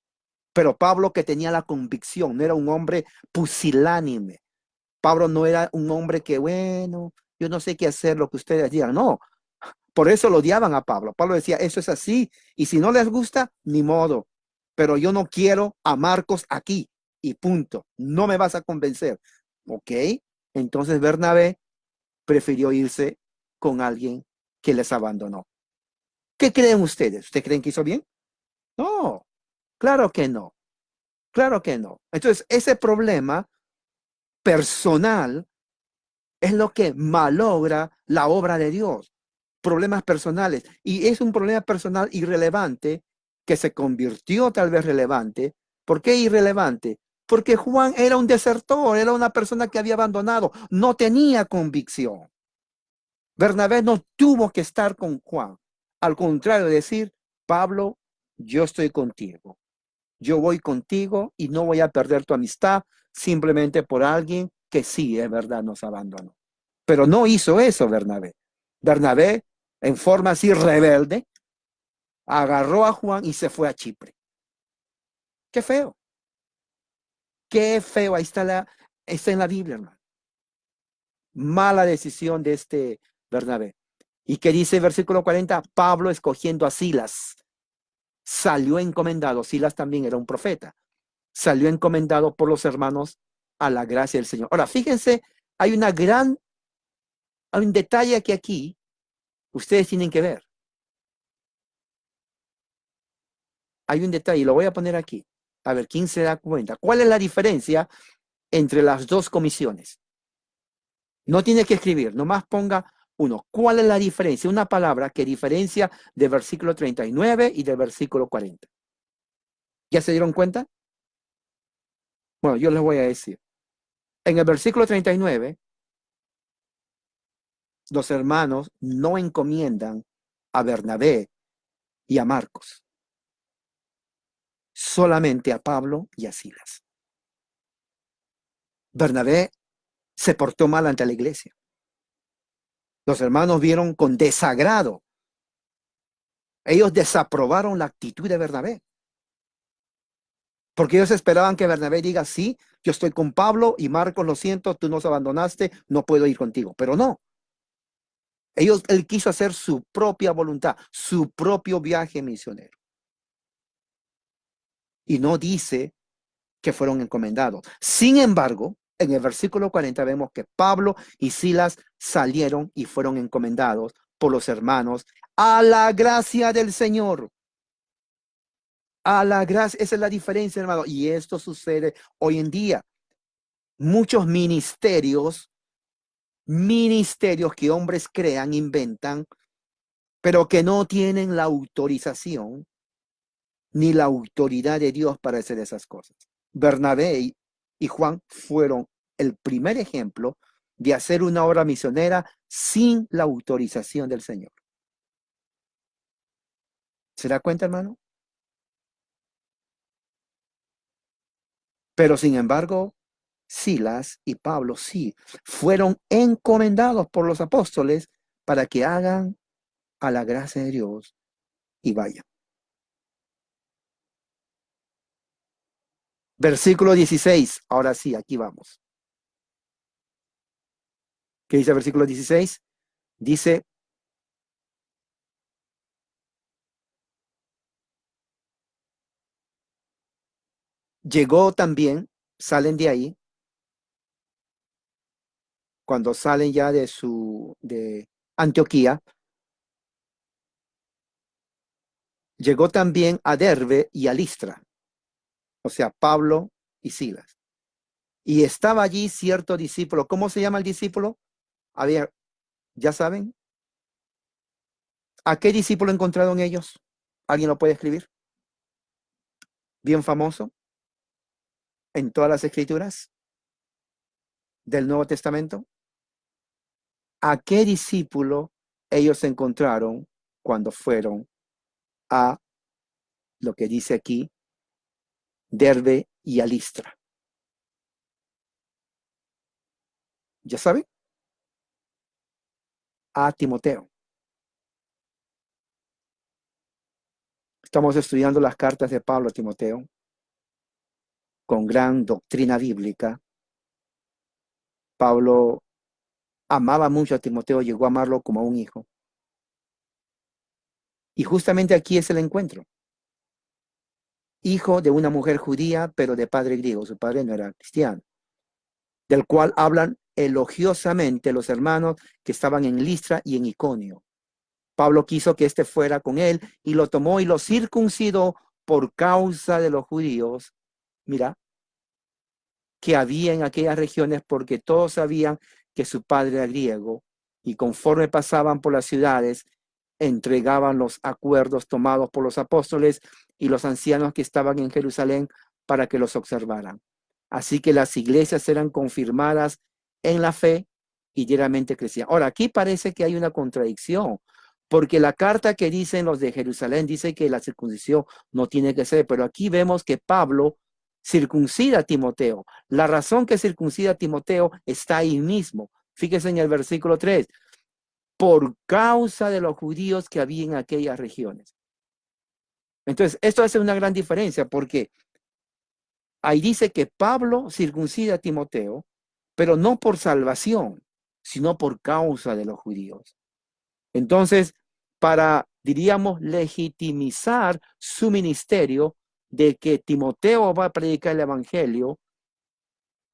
pero Pablo, que tenía la convicción, no era un hombre pusilánime. Pablo no era un hombre que, bueno, yo no sé qué hacer, lo que ustedes digan. No, por eso lo odiaban a Pablo. Pablo decía, eso es así, y si no les gusta, ni modo. Pero yo no quiero a Marcos aquí, y punto. No me vas a convencer. ¿Ok? Entonces Bernabé prefirió irse con alguien que les abandonó. ¿Qué creen ustedes? ¿Ustedes creen que hizo bien? No, claro que no. Claro que no. Entonces, ese problema personal es lo que malogra la obra de Dios. Problemas personales. Y es un problema personal irrelevante que se convirtió tal vez relevante. ¿Por qué irrelevante? Porque Juan era un desertor, era una persona que había abandonado, no tenía convicción. Bernabé no tuvo que estar con Juan. Al contrario, decir, Pablo, yo estoy contigo. Yo voy contigo y no voy a perder tu amistad simplemente por alguien que sí, es verdad, nos abandonó. Pero no hizo eso Bernabé. Bernabé, en forma así rebelde, agarró a Juan y se fue a Chipre. Qué feo. Qué feo. Ahí está en la Biblia, hermano. Mala decisión de este Bernabé. ¿Y qué dice el versículo 40? Pablo, escogiendo a Silas, salió encomendado. Silas también era un profeta. Salió encomendado por los hermanos a la gracia del Señor. Ahora, fíjense, hay un detalle que aquí ustedes tienen que ver. Hay un detalle, y lo voy a poner aquí. A ver, ¿quién se da cuenta? ¿Cuál es la diferencia entre las dos comisiones? No tiene que escribir, nomás ponga uno. ¿Cuál es la diferencia? Una palabra que diferencia del versículo 39 y del versículo 40. ¿Ya se dieron cuenta? Bueno, yo les voy a decir. En el versículo 39, los hermanos no encomiendan a Bernabé y a Marcos, solamente a Pablo y a Silas. Bernabé se portó mal ante la iglesia. Los hermanos vieron con desagrado. Ellos desaprobaron la actitud de Bernabé, porque ellos esperaban que Bernabé diga, sí, yo estoy con Pablo y Marcos, lo siento, tú nos abandonaste, no puedo ir contigo. Pero no, él quiso hacer su propia voluntad, su propio viaje misionero. Y no dice que fueron encomendados. Sin embargo, en el versículo 40 vemos que Pablo y Silas salieron y fueron encomendados por los hermanos a la gracia del Señor. A la gracia, esa es la diferencia, hermano. Y esto sucede hoy en día. Muchos ministerios que hombres crean, inventan, pero que no tienen la autorización ni la autoridad de Dios para hacer esas cosas. Bernabé y Juan fueron el primer ejemplo de hacer una obra misionera sin la autorización del Señor. ¿Se da cuenta, hermano? Pero sin embargo, Silas y Pablo sí fueron encomendados por los apóstoles para que hagan a la gracia de Dios y vayan. Versículo 16. Ahora sí, aquí vamos. ¿Qué dice el versículo 16? Dice, Llegó también, salen de ahí, cuando salen ya de Antioquía, llegó también a Derbe y a Listra, o sea, Pablo y Silas. Y estaba allí cierto discípulo. ¿Cómo se llama el discípulo? A ver, ¿ya saben? ¿A qué discípulo encontraron ellos? ¿Alguien lo puede escribir? Bien famoso en todas las escrituras del Nuevo Testamento. ¿A qué discípulo ellos encontraron cuando fueron a lo que dice aquí, Derbe y a Listra? ¿Ya saben? A Timoteo. Estamos estudiando las cartas de Pablo a Timoteo con gran doctrina bíblica. Pablo amaba mucho a Timoteo, llegó a amarlo como a un hijo. Y justamente aquí es el encuentro. Hijo de una mujer judía, pero de padre griego. Su padre no era cristiano. Del cual hablan elogiosamente los hermanos que estaban en Listra y en Iconio. Pablo quiso que éste fuera con él y lo tomó y lo circuncidó por causa de los judíos. Mira, que había en aquellas regiones, porque todos sabían que su padre era griego, y conforme pasaban por las ciudades, entregaban los acuerdos tomados por los apóstoles y los ancianos que estaban en Jerusalén para que los observaran. Así que las iglesias eran confirmadas en la fe y diariamente crecían. Ahora, aquí parece que hay una contradicción, porque la carta que dicen los de Jerusalén dice que la circuncisión no tiene que ser, pero aquí vemos que Pablo circuncida a Timoteo. La razón que circuncida a Timoteo está ahí mismo. Fíjese en el versículo 3, por causa de los judíos que había en aquellas regiones. Entonces, esto hace una gran diferencia, porque ahí dice que Pablo circuncida a Timoteo, pero no por salvación, sino por causa de los judíos. Entonces, para, diríamos, legitimizar su ministerio de que Timoteo va a predicar el evangelio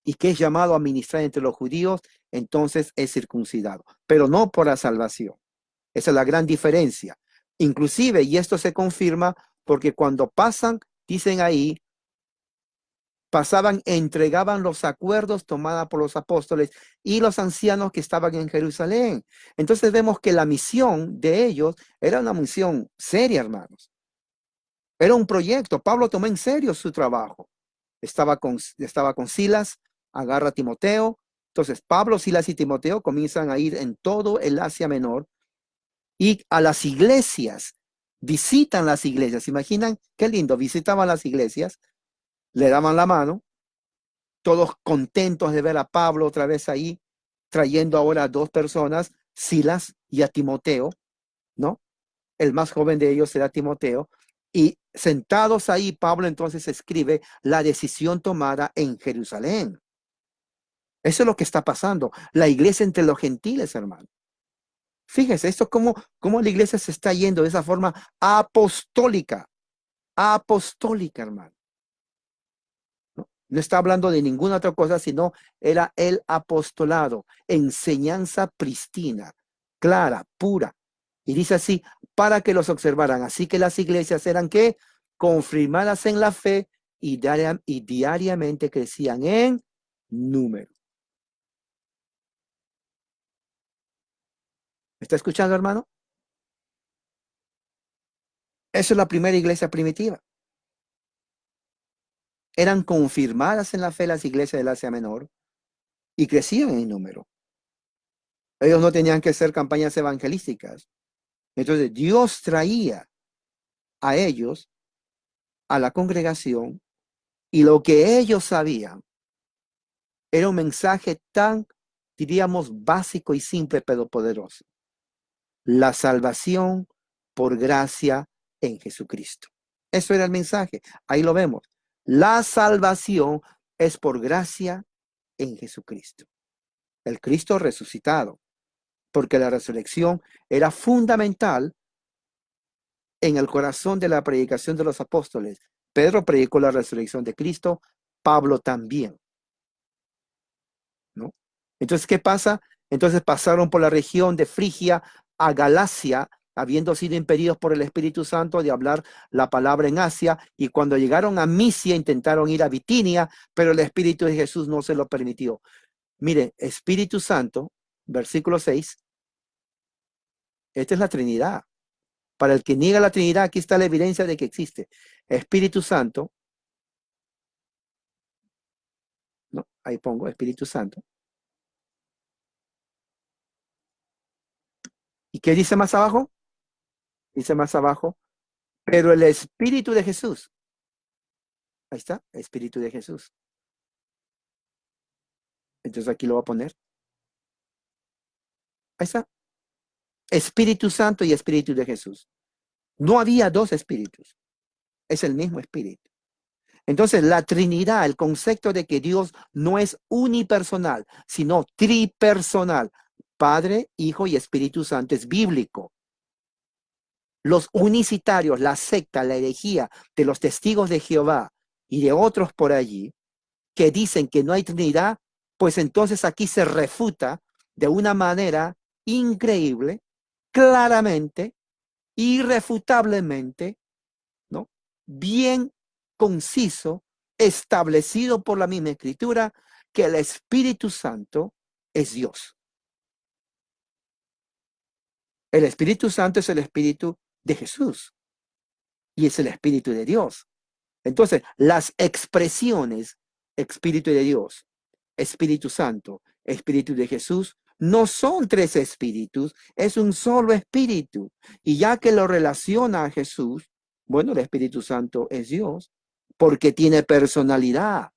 y que es llamado a ministrar entre los judíos, entonces es circuncidado, pero no por la salvación. Esa es la gran diferencia. Inclusive, y esto se confirma porque cuando pasan, dicen ahí, pasaban, entregaban los acuerdos tomados por los apóstoles y los ancianos que estaban en Jerusalén. Entonces vemos que la misión de ellos era una misión seria, hermanos. Era un proyecto. Pablo tomó en serio su trabajo. Estaba con Silas, agarra a Timoteo. Entonces Pablo, Silas y Timoteo comienzan a ir en todo el Asia Menor y a las iglesias. Visitan las iglesias. ¿Se imaginan? Qué lindo. Visitaban las iglesias, le daban la mano, todos contentos de ver a Pablo otra vez ahí, trayendo ahora a dos personas, Silas y a Timoteo, ¿no? El más joven de ellos era Timoteo. Y sentados ahí, Pablo entonces escribe la decisión tomada en Jerusalén. Eso es lo que está pasando. La iglesia entre los gentiles, hermano. Fíjese, esto es como la iglesia se está yendo de esa forma apostólica. Apostólica, hermano. No está hablando de ninguna otra cosa, sino era el apostolado, enseñanza pristina, clara, pura. Y dice así, para que los observaran. Así que las iglesias eran ¿qué? Confirmadas en la fe y diariamente crecían en número. ¿Me está escuchando, hermano? Esa es la primera iglesia primitiva. Eran confirmadas en la fe las iglesias del Asia Menor y crecían en número. Ellos no tenían que hacer campañas evangelísticas. Entonces Dios traía a ellos, a la congregación, y lo que ellos sabían era un mensaje tan, diríamos, básico y simple, pero poderoso. La salvación por gracia en Jesucristo. Eso era el mensaje. Ahí lo vemos. La salvación es por gracia en Jesucristo. El Cristo resucitado. Porque la resurrección era fundamental en el corazón de la predicación de los apóstoles, Pedro predicó la resurrección de Cristo, Pablo también, ¿no? Entonces, ¿qué pasa? Entonces pasaron por la región de Frigia a Galacia, habiendo sido impedidos por el Espíritu Santo de hablar la palabra en Asia, y cuando llegaron a Misia intentaron ir a Bitinia, pero el Espíritu de Jesús no se lo permitió. Mire, Espíritu Santo, versículo 6, esta es la Trinidad. Para el que niega la Trinidad, aquí está la evidencia de que existe. Espíritu Santo, ¿no? Ahí pongo Espíritu Santo. ¿Y qué dice más abajo? Dice más abajo, pero el Espíritu de Jesús. Ahí está, Espíritu de Jesús. Entonces aquí lo voy a poner. Ahí está. Espíritu Santo y Espíritu de Jesús. No había dos espíritus. Es el mismo espíritu. Entonces, la Trinidad, el concepto de que Dios no es unipersonal, sino tripersonal, Padre, Hijo y Espíritu Santo, es bíblico. Los unicitarios, la secta, la herejía de los testigos de Jehová y de otros por allí, que dicen que no hay Trinidad, pues entonces aquí se refuta de una manera increíble, claramente, irrefutablemente, ¿no? Bien conciso, establecido por la misma Escritura, que el Espíritu Santo es Dios. El Espíritu Santo es el Espíritu de Jesús y es el Espíritu de Dios. Entonces, las expresiones Espíritu de Dios, Espíritu Santo, Espíritu de Jesús, no son tres espíritus, es un solo espíritu. Y ya que lo relaciona a Jesús, bueno, el Espíritu Santo es Dios, porque tiene personalidad.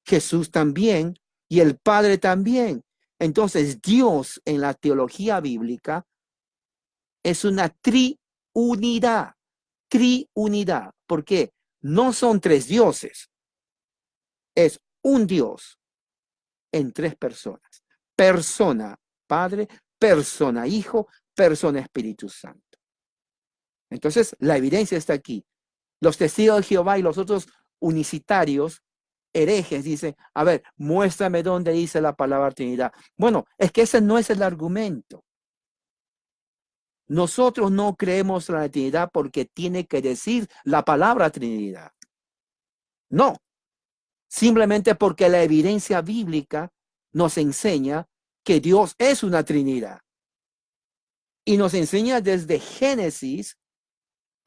Jesús también y el Padre también. Entonces, Dios en la teología bíblica es una triunidad. Triunidad. ¿Por qué? No son tres dioses, es un Dios en tres personas. Persona Padre, persona Hijo, persona Espíritu Santo. Entonces, la evidencia está aquí. Los testigos de Jehová y los otros unicitarios, herejes, dicen, a ver, muéstrame dónde dice la palabra Trinidad. Bueno, es que ese no es el argumento. Nosotros no creemos en la Trinidad porque tiene que decir la palabra Trinidad. No, simplemente porque la evidencia bíblica nos enseña que Dios es una Trinidad. Y nos enseña desde Génesis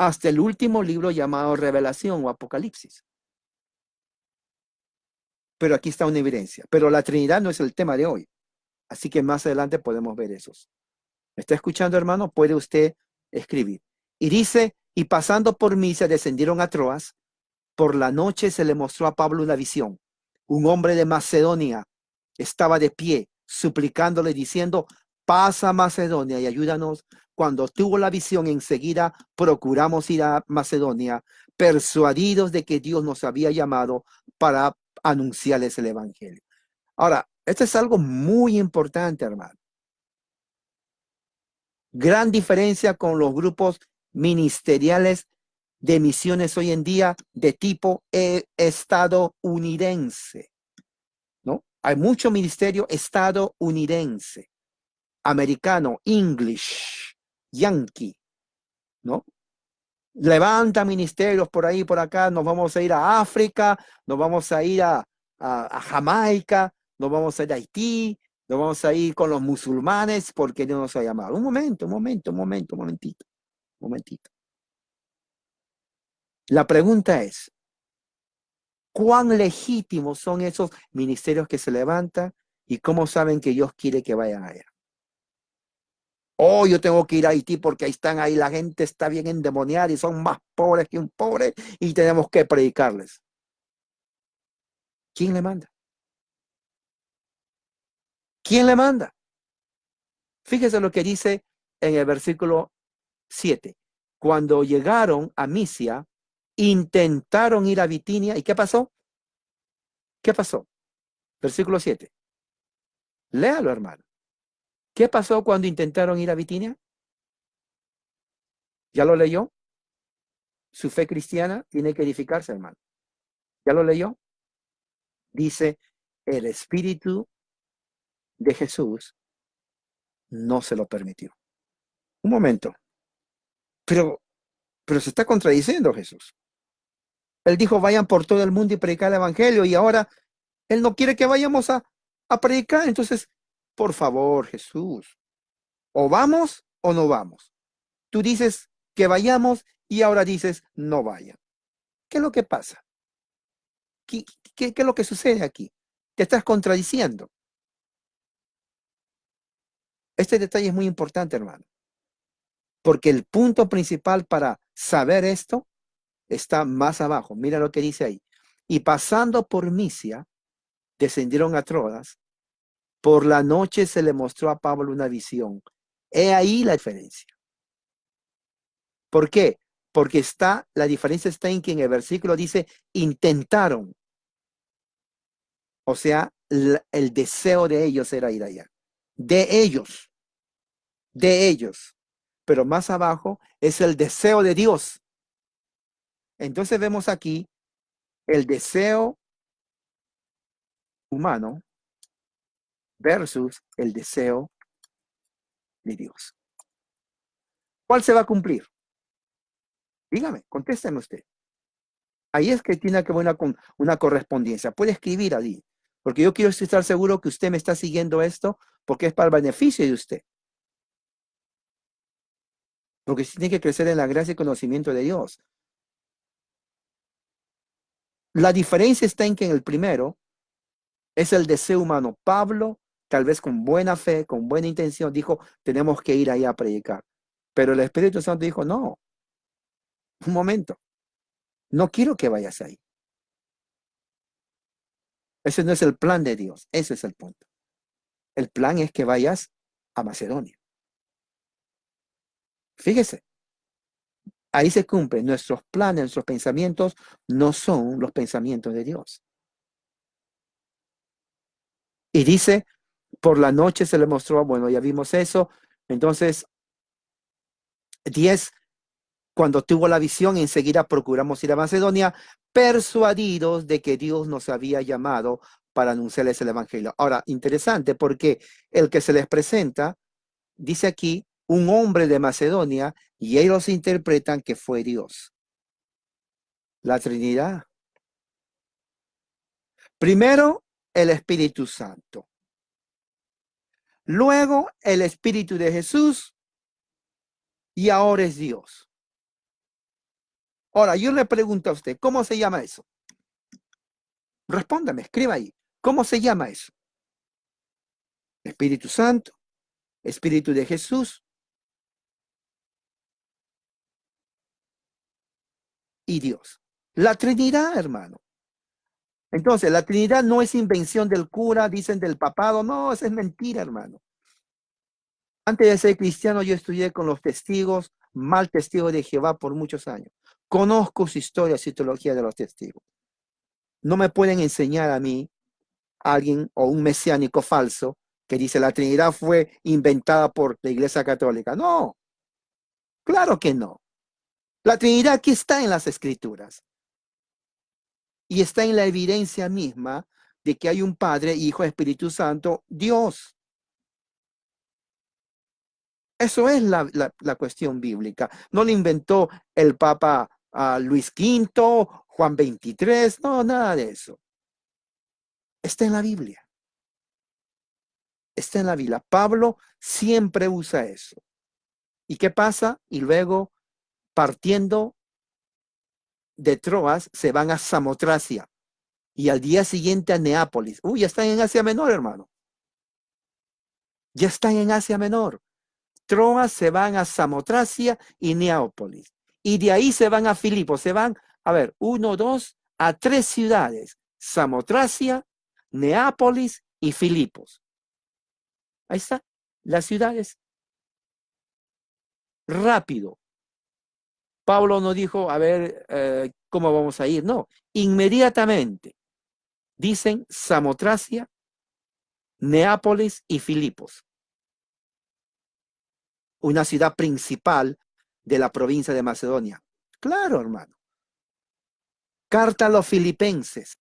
hasta el último libro llamado Revelación o Apocalipsis. Pero aquí está una evidencia. Pero la Trinidad no es el tema de hoy. Así que más adelante podemos ver esos. ¿Me está escuchando, hermano? Puede usted escribir. Y dice, y pasando por Misia descendieron a Troas. Por la noche se le mostró a Pablo una visión. Un hombre de Macedonia estaba de pie, suplicándole, diciendo, pasa a Macedonia y ayúdanos. Cuando tuvo la visión, enseguida procuramos ir a Macedonia, persuadidos de que Dios nos había llamado para anunciarles el evangelio. Ahora, esto es algo muy importante, hermano. Gran diferencia con los grupos ministeriales de misiones hoy en día de tipo estadounidense, ¿no? Hay mucho ministerio estadounidense, americano, English, yankee, ¿no? Levanta ministerios por ahí, por acá, nos vamos a ir a África, nos vamos a ir a Jamaica, nos vamos a ir a Haití, nos vamos a ir con los musulmanes porque Dios nos ha llamado. Un momentito. La pregunta es, ¿cuán legítimos son esos ministerios que se levantan y cómo saben que Dios quiere que vayan allá? Oh, yo tengo que ir a Haití porque ahí están, ahí la gente está bien endemoniada y son más pobres que un pobre y tenemos que predicarles. ¿Quién le manda? ¿Quién le manda? Fíjese lo que dice en el versículo 7. Cuando llegaron a Misia, intentaron ir a Bitinia. ¿Y qué pasó? ¿Qué pasó? Versículo 7. Léalo, hermano. ¿Qué pasó cuando intentaron ir a Bitinia? ¿Ya lo leyó? su fe cristiana tiene que edificarse, hermano. ¿Ya lo leyó? Dice, el Espíritu de Jesús no se lo permitió. Un momento, pero, pero se está contradiciendo Jesús. Él dijo, vayan por todo el mundo y predicar el evangelio, y ahora Él no quiere que vayamos a predicar. Entonces, por favor, Jesús, o vamos o no vamos. Tú dices que vayamos y ahora dices no vayan. ¿Qué es lo que pasa? ¿Qué es lo que sucede aquí? Te estás contradiciendo. Este detalle es muy importante, hermano, porque el punto principal para saber esto está más abajo. Mira lo que dice ahí. Y pasando por Misia, descendieron a Troas. Por la noche se le mostró a Pablo una visión. He ahí la diferencia. ¿Por qué? Porque la diferencia está en que en el versículo dice intentaron. O sea, el deseo de ellos era ir allá. De ellos. De ellos. Pero más abajo es el deseo de Dios. Entonces vemos aquí el deseo humano versus el deseo de Dios. ¿Cuál se va a cumplir? Dígame, contésteme usted. Ahí es que tiene que haber una correspondencia. Puede escribir allí, porque yo quiero estar seguro que usted me está siguiendo esto, porque es para el beneficio de usted. Porque tiene que crecer en la gracia y conocimiento de Dios. La diferencia está en que en el primero es el deseo humano. Pablo, tal vez con buena fe, con buena intención, dijo, tenemos que ir ahí a predicar. Pero el Espíritu Santo dijo, no, un momento, no quiero que vayas ahí. Ese no es el plan de Dios, ese es el punto. El plan es que vayas a Macedonia. Fíjese, ahí se cumplen nuestros planes, nuestros pensamientos no son los pensamientos de Dios. Y dice, por la noche se le mostró, bueno, ya vimos eso. Entonces, 10, cuando tuvo la visión, enseguida procuramos ir a Macedonia, persuadidos de que Dios nos había llamado para anunciarles el evangelio. Ahora, interesante, porque el que se les presenta, dice aquí, un hombre de Macedonia, y ellos interpretan que fue Dios. La Trinidad. Primero, el Espíritu Santo. Luego, el Espíritu de Jesús, y ahora es Dios. Ahora, yo le pregunto a usted, ¿cómo se llama eso? Respóndame, escriba ahí. ¿Cómo se llama eso? Espíritu Santo, Espíritu de Jesús y Dios. La Trinidad, hermano. Entonces, la Trinidad no es invención del cura, dicen del papado. No, eso es mentira, hermano. Antes de ser cristiano, yo estudié con los testigos, mal testigo de Jehová por muchos años. Conozco su historia y teología de los testigos. No me pueden enseñar a mí, alguien o un mesiánico falso, que dice la Trinidad fue inventada por la Iglesia Católica. No, claro que no. La Trinidad aquí está en las Escrituras. Y está en la evidencia misma de que hay un Padre, Hijo, Espíritu Santo, Dios. Eso es la cuestión bíblica. No lo inventó el Papa Luis V, Juan XXIII, no, nada de eso. Está en la Biblia. Está en la Biblia. Pablo siempre usa eso. ¿Y qué pasa? Y luego, partiendo de Troas, se van a Samotracia y al día siguiente a Neápolis. Uy, ya están en Asia Menor, hermano. Ya están en Asia Menor. Troas se van a Samotracia y Neápolis. Y de ahí se van a Filipos. Se van, a ver, 1, 2, a 3 ciudades. Samotracia, Neápolis y Filipos. Ahí está, las ciudades. Rápido. Pablo no dijo, a ver, ¿cómo vamos a ir? No, inmediatamente. Dicen Samotracia, Neápolis y Filipos. Una ciudad principal de la provincia de Macedonia. Claro, hermano. Carta a los filipenses.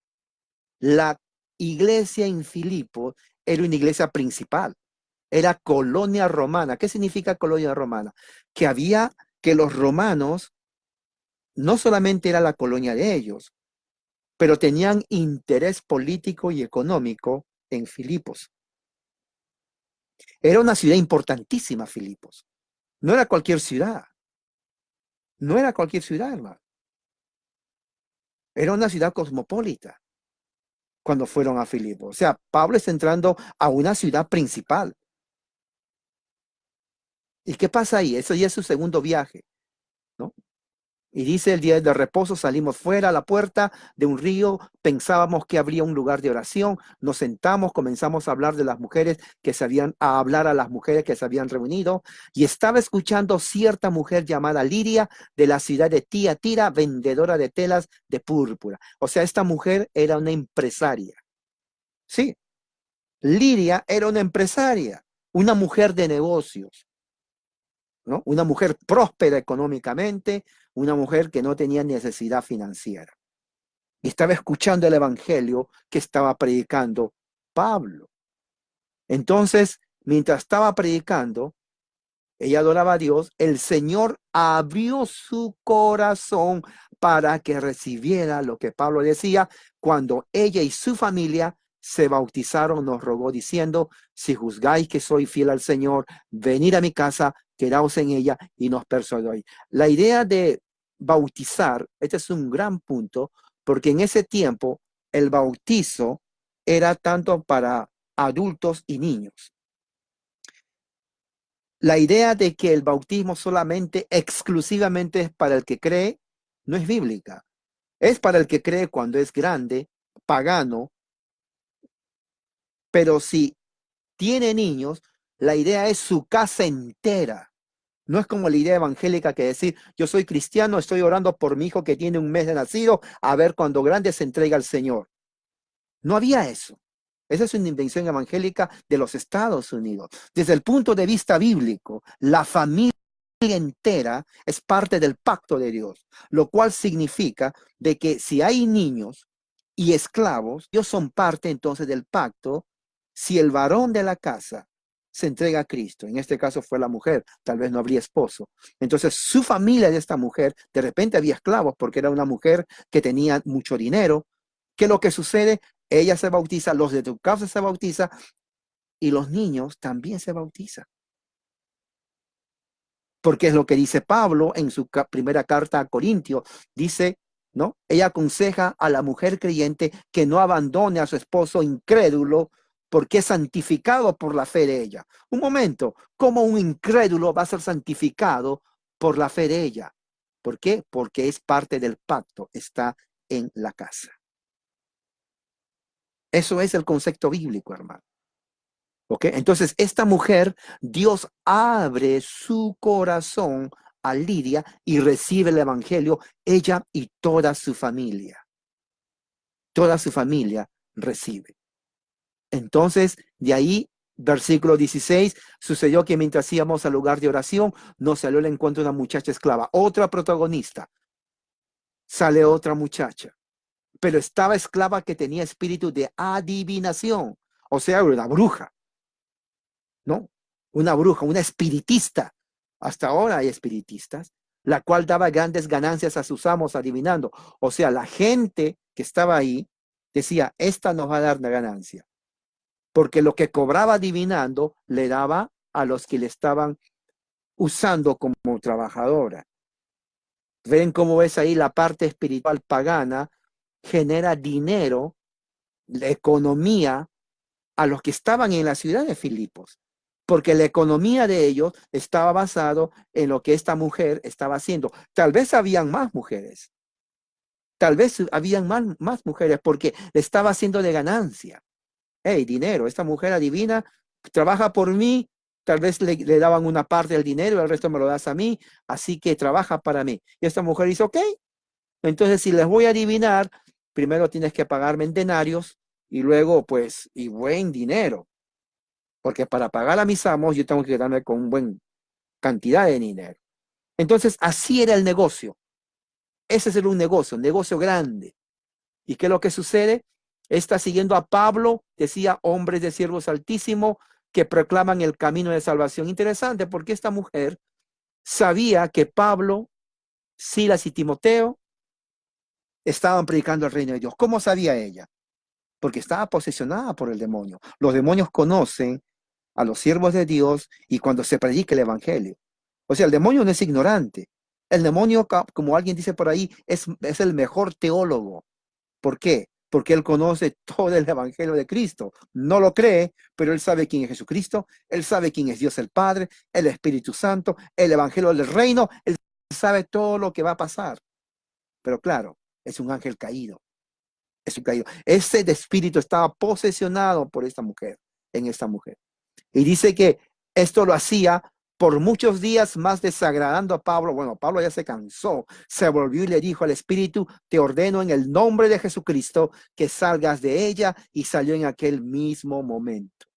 La iglesia en Filipos era una iglesia principal. Era colonia romana. ¿Qué significa colonia romana? Que los romanos no solamente era la colonia de ellos, pero tenían interés político y económico en Filipos. Era una ciudad importantísima, Filipos. No era cualquier ciudad. No era cualquier ciudad, hermano. Era una ciudad cosmopolita cuando fueron a Filipos. O sea, Pablo está entrando a una ciudad principal. ¿Y qué pasa ahí? Eso ya es su segundo viaje, ¿no? Y dice, el día de reposo salimos fuera a la puerta de un río, pensábamos que habría un lugar de oración, nos sentamos, comenzamos a hablar de las mujeres a hablar a las mujeres que se habían reunido, y estaba escuchando cierta mujer llamada Lidia de la ciudad de Tiatira, vendedora de telas de púrpura. O sea, esta mujer era una empresaria. Sí, Lidia era una empresaria, una mujer de negocios, ¿no? Una mujer próspera económicamente, una mujer que no tenía necesidad financiera. Y estaba escuchando el evangelio que estaba predicando Pablo. Entonces, mientras estaba predicando, ella adoraba a Dios, el Señor abrió su corazón para que recibiera lo que Pablo decía. Cuando ella y su familia se bautizaron, nos rogó diciendo, si juzgáis que soy fiel al Señor, venid a mi casa, quedaos en ella y nos persuadéis. La idea de bautizar, este es un gran punto, porque en ese tiempo el bautizo era tanto para adultos y niños. La idea de que el bautismo solamente, exclusivamente es para el que cree, no es bíblica. Es para el que cree cuando es grande, pagano, pero si tiene niños, la idea es su casa entera. No es como la idea evangélica que decir, yo soy cristiano, estoy orando por mi hijo que tiene un mes de nacido, a ver cuando grande se entrega al Señor. No había eso. Esa es una invención evangélica de los Estados Unidos. Desde el punto de vista bíblico, la familia entera es parte del pacto de Dios, lo cual significa de que si hay niños y esclavos, ellos son parte entonces del pacto. Si el varón de la casa se entrega a Cristo, en este caso fue la mujer, tal vez no habría esposo. Entonces su familia de esta mujer, de repente había esclavos porque era una mujer que tenía mucho dinero. ¿Qué es lo que sucede? Ella se bautiza, los de tu casa se bautiza y los niños también se bautizan. Porque es lo que dice Pablo en su primera carta a Corintios. Dice, ¿no? Ella aconseja a la mujer creyente que no abandone a su esposo incrédulo porque es santificado por la fe de ella. Un momento, ¿cómo un incrédulo va a ser santificado por la fe de ella? ¿Por qué? Porque es parte del pacto, está en la casa. Eso es el concepto bíblico, hermano. ¿Ok? Entonces, esta mujer, Dios abre su corazón a Lidia y recibe el evangelio, ella y toda su familia. Toda su familia recibe. Entonces, de ahí, versículo 16, sucedió que mientras íbamos al lugar de oración, nos salió al encuentro una muchacha esclava, otra protagonista. Sale otra muchacha, pero estaba esclava que tenía espíritu de adivinación, o sea, una bruja. ¿No? Una bruja, una espiritista. Hasta ahora hay espiritistas, la cual daba grandes ganancias a sus amos adivinando. O sea, la gente que estaba ahí decía, esta nos va a dar una ganancia. Porque lo que cobraba adivinando le daba a los que le estaban usando como trabajadora. Ven cómo es ahí la parte espiritual pagana, genera dinero, la economía a los que estaban en la ciudad de Filipos, porque la economía de ellos estaba basado en lo que esta mujer estaba haciendo. Tal vez habían más mujeres, tal vez habían más mujeres porque le estaba haciendo de ganancia. Hey, dinero, esta mujer adivina, trabaja por mí, tal vez le daban una parte del dinero y el resto me lo das a mí, así que trabaja para mí. Y esta mujer dice, ok, entonces si les voy a adivinar, primero tienes que pagarme en denarios y luego pues, y buen dinero. Porque para pagar a mis amos yo tengo que quedarme con una buena cantidad de dinero. Entonces, así era el negocio. Ese es un negocio grande. ¿Y qué es lo que sucede? Está siguiendo a Pablo, decía, hombres de siervos altísimo que proclaman el camino de salvación. Interesante, porque esta mujer sabía que Pablo, Silas y Timoteo estaban predicando el reino de Dios. ¿Cómo sabía ella? Porque estaba posesionada por el demonio. Los demonios conocen a los siervos de Dios y cuando se predica el evangelio. O sea, el demonio no es ignorante. El demonio, como alguien dice por ahí, es el mejor teólogo. ¿Por qué? Porque él conoce todo el evangelio de Cristo. No lo cree, pero él sabe quién es Jesucristo, él sabe quién es Dios el Padre, el Espíritu Santo, el evangelio del reino, él sabe todo lo que va a pasar. Pero claro, es un ángel caído. Es un caído. Ese de espíritu estaba posesionado por esta mujer, en esta mujer. Y dice que esto lo hacía por muchos días, más desagradando a Pablo. Bueno, Pablo ya se cansó, se volvió y le dijo al espíritu, te ordeno en el nombre de Jesucristo que salgas de ella, y salió en aquel mismo momento.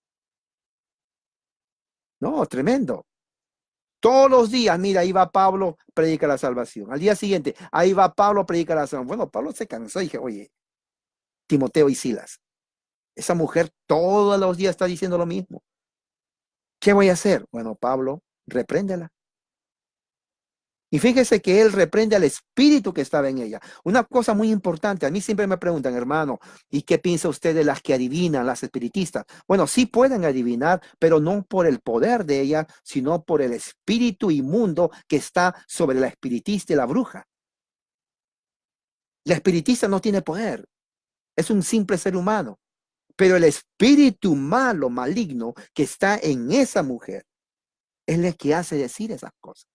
No, tremendo. Todos los días, mira, ahí va Pablo, predica la salvación. Al día siguiente, ahí va Pablo, predica la salvación. Bueno, Pablo se cansó y dije, oye, Timoteo y Silas, esa mujer todos los días está diciendo lo mismo. ¿Qué voy a hacer? Bueno, Pablo, repréndela. Y fíjese que él reprende al espíritu que estaba en ella. Una cosa muy importante, a mí siempre me preguntan, hermano, ¿y qué piensa usted de las que adivinan, las espiritistas? Bueno, sí pueden adivinar, pero no por el poder de ella, sino por el espíritu inmundo que está sobre la espiritista y la bruja. La espiritista no tiene poder, es un simple ser humano, pero el espíritu malo, maligno que está en esa mujer es el que hace decir esas cosas.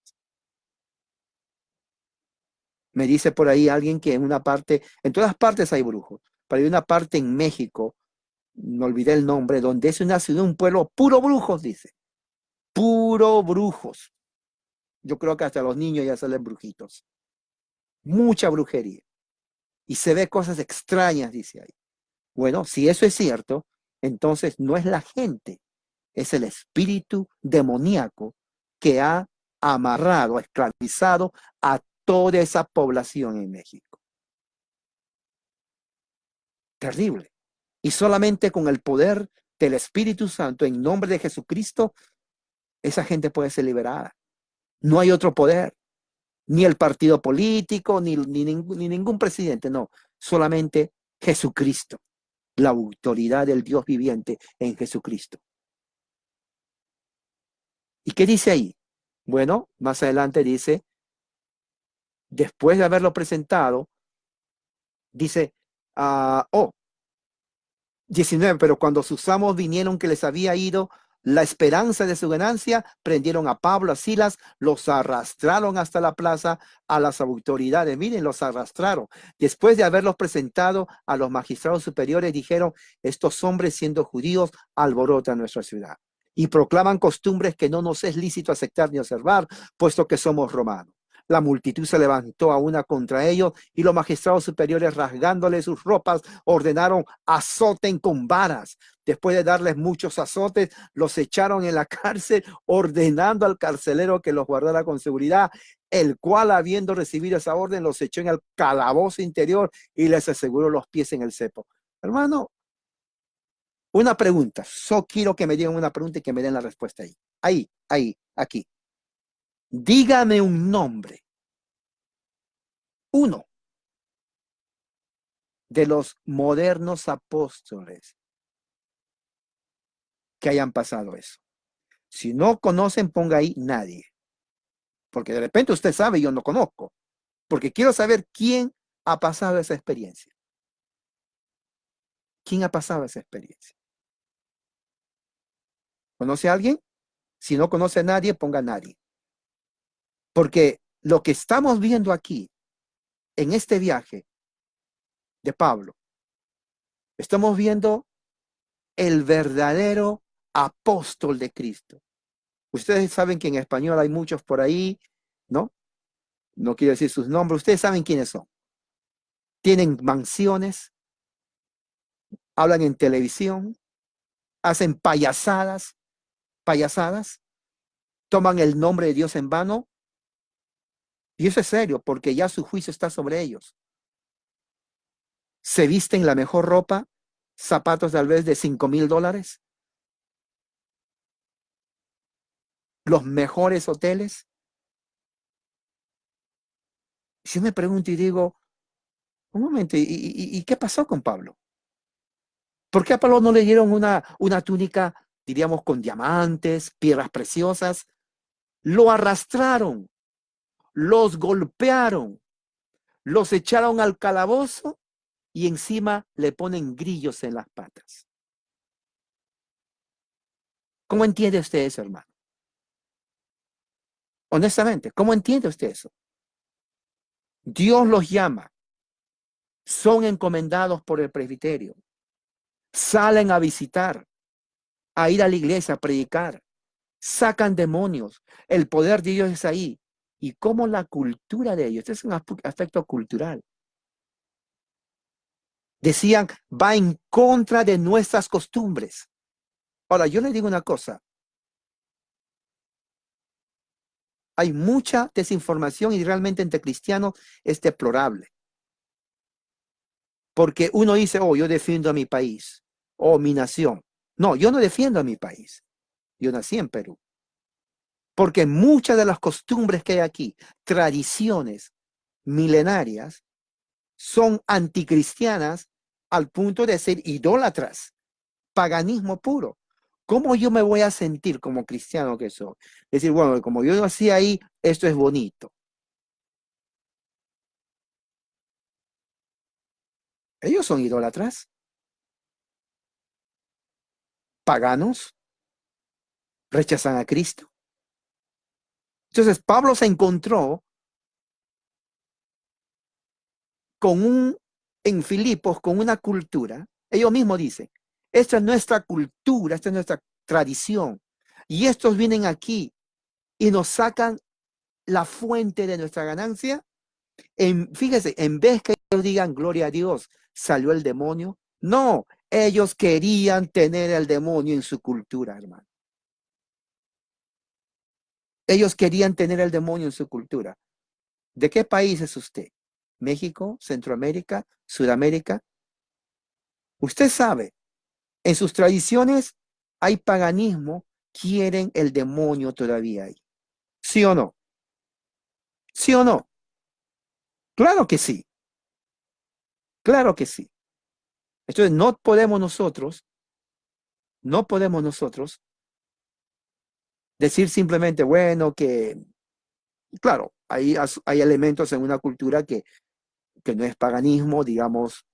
Me dice por ahí alguien que en una parte, en todas partes hay brujos, pero hay una parte en México, no olvidé el nombre, donde es una ciudad, un pueblo puro brujos, dice. Puro brujos. Yo creo que hasta los niños ya salen brujitos. Mucha brujería. Y se ve cosas extrañas, dice ahí. Bueno, si eso es cierto, entonces no es la gente, es el espíritu demoníaco que ha amarrado, esclavizado a toda esa población en México. Terrible. Y solamente con el poder del Espíritu Santo, en nombre de Jesucristo, esa gente puede ser liberada. No hay otro poder, ni el partido político, ni ningún presidente, no. Solamente Jesucristo, la autoridad del Dios viviente en Jesucristo. ¿Y qué dice ahí? Bueno, más adelante dice, después de haberlo presentado, dice, 19, pero cuando sus amos vinieron que les había ido la esperanza de su ganancia, prendieron a Pablo, a Silas, los arrastraron hasta la plaza a las autoridades. Miren, los arrastraron. Después de haberlos presentado a los magistrados superiores, dijeron, estos hombres siendo judíos alborotan nuestra ciudad y proclaman costumbres que no nos es lícito aceptar ni observar, puesto que somos romanos. La multitud se levantó a una contra ellos y los magistrados superiores, rasgándole sus ropas, ordenaron azoten con varas. Después de darles muchos azotes, los echaron en la cárcel, ordenando al carcelero que los guardara con seguridad, el cual, habiendo recibido esa orden, los echó en el calabozo interior y les aseguró los pies en el cepo. Hermano, una pregunta. Solo quiero que me digan una pregunta y que me den la respuesta ahí. Aquí. Dígame un nombre, uno de los modernos apóstoles que hayan pasado eso. Si no conocen, ponga ahí nadie. Porque de repente usted sabe y yo no conozco. Porque quiero saber quién ha pasado esa experiencia. ¿Quién ha pasado esa experiencia? ¿Conoce a alguien? Si no conoce a nadie, ponga nadie. Porque lo que estamos viendo aquí, en este viaje de Pablo, estamos viendo el verdadero apóstol de Cristo. Ustedes saben que en español hay muchos por ahí, ¿no? No quiero decir sus nombres. Ustedes saben quiénes son. Tienen mansiones, hablan en televisión, hacen payasadas, toman el nombre de Dios en vano Y eso es serio, porque ya su juicio está sobre ellos. Se visten la mejor ropa, zapatos tal vez de $5,000, los mejores hoteles. Si yo me pregunto y digo, un momento, ¿y qué pasó con Pablo? ¿Por qué a Pablo no le dieron una túnica, diríamos, con diamantes, piedras preciosas? Lo arrastraron, los golpearon, los echaron al calabozo y encima le ponen grillos en las patas. ¿Cómo entiende usted eso, hermano? Honestamente, ¿cómo entiende usted eso? Dios los llama, son encomendados por el presbiterio, salen a visitar, a ir a la iglesia a predicar, sacan demonios, el poder de Dios es ahí. Y cómo la cultura de ellos, este es un aspecto cultural, decían, va en contra de nuestras costumbres. Ahora, yo le digo una cosa, hay mucha desinformación y realmente entre cristianos es deplorable. Porque uno dice, oh, yo defiendo a mi país, o mi nación. No, yo no defiendo a mi país. Yo nací en Perú. Porque muchas de las costumbres que hay aquí, tradiciones milenarias, son anticristianas al punto de ser idólatras, paganismo puro. ¿Cómo yo me voy a sentir como cristiano que soy? Decir, bueno, como yo nací ahí, esto es bonito. Ellos son idólatras, paganos, rechazan a Cristo. Entonces Pablo se encontró en Filipos con una cultura, ellos mismos dicen, esta es nuestra cultura, esta es nuestra tradición, y estos vienen aquí y nos sacan la fuente de nuestra ganancia. Fíjese, en vez que ellos digan, gloria a Dios, salió el demonio, no, ellos querían tener el demonio en su cultura, hermano. Ellos querían tener el demonio en su cultura. ¿De qué país es usted? ¿México, Centroamérica, Sudamérica? Usted sabe, en sus tradiciones hay paganismo, quieren el demonio todavía ahí. ¿Sí o no? ¿Sí o no? Claro que sí, claro que sí. Entonces no podemos nosotros decir simplemente, bueno, que, claro, hay elementos en una cultura que no es paganismo, digamos,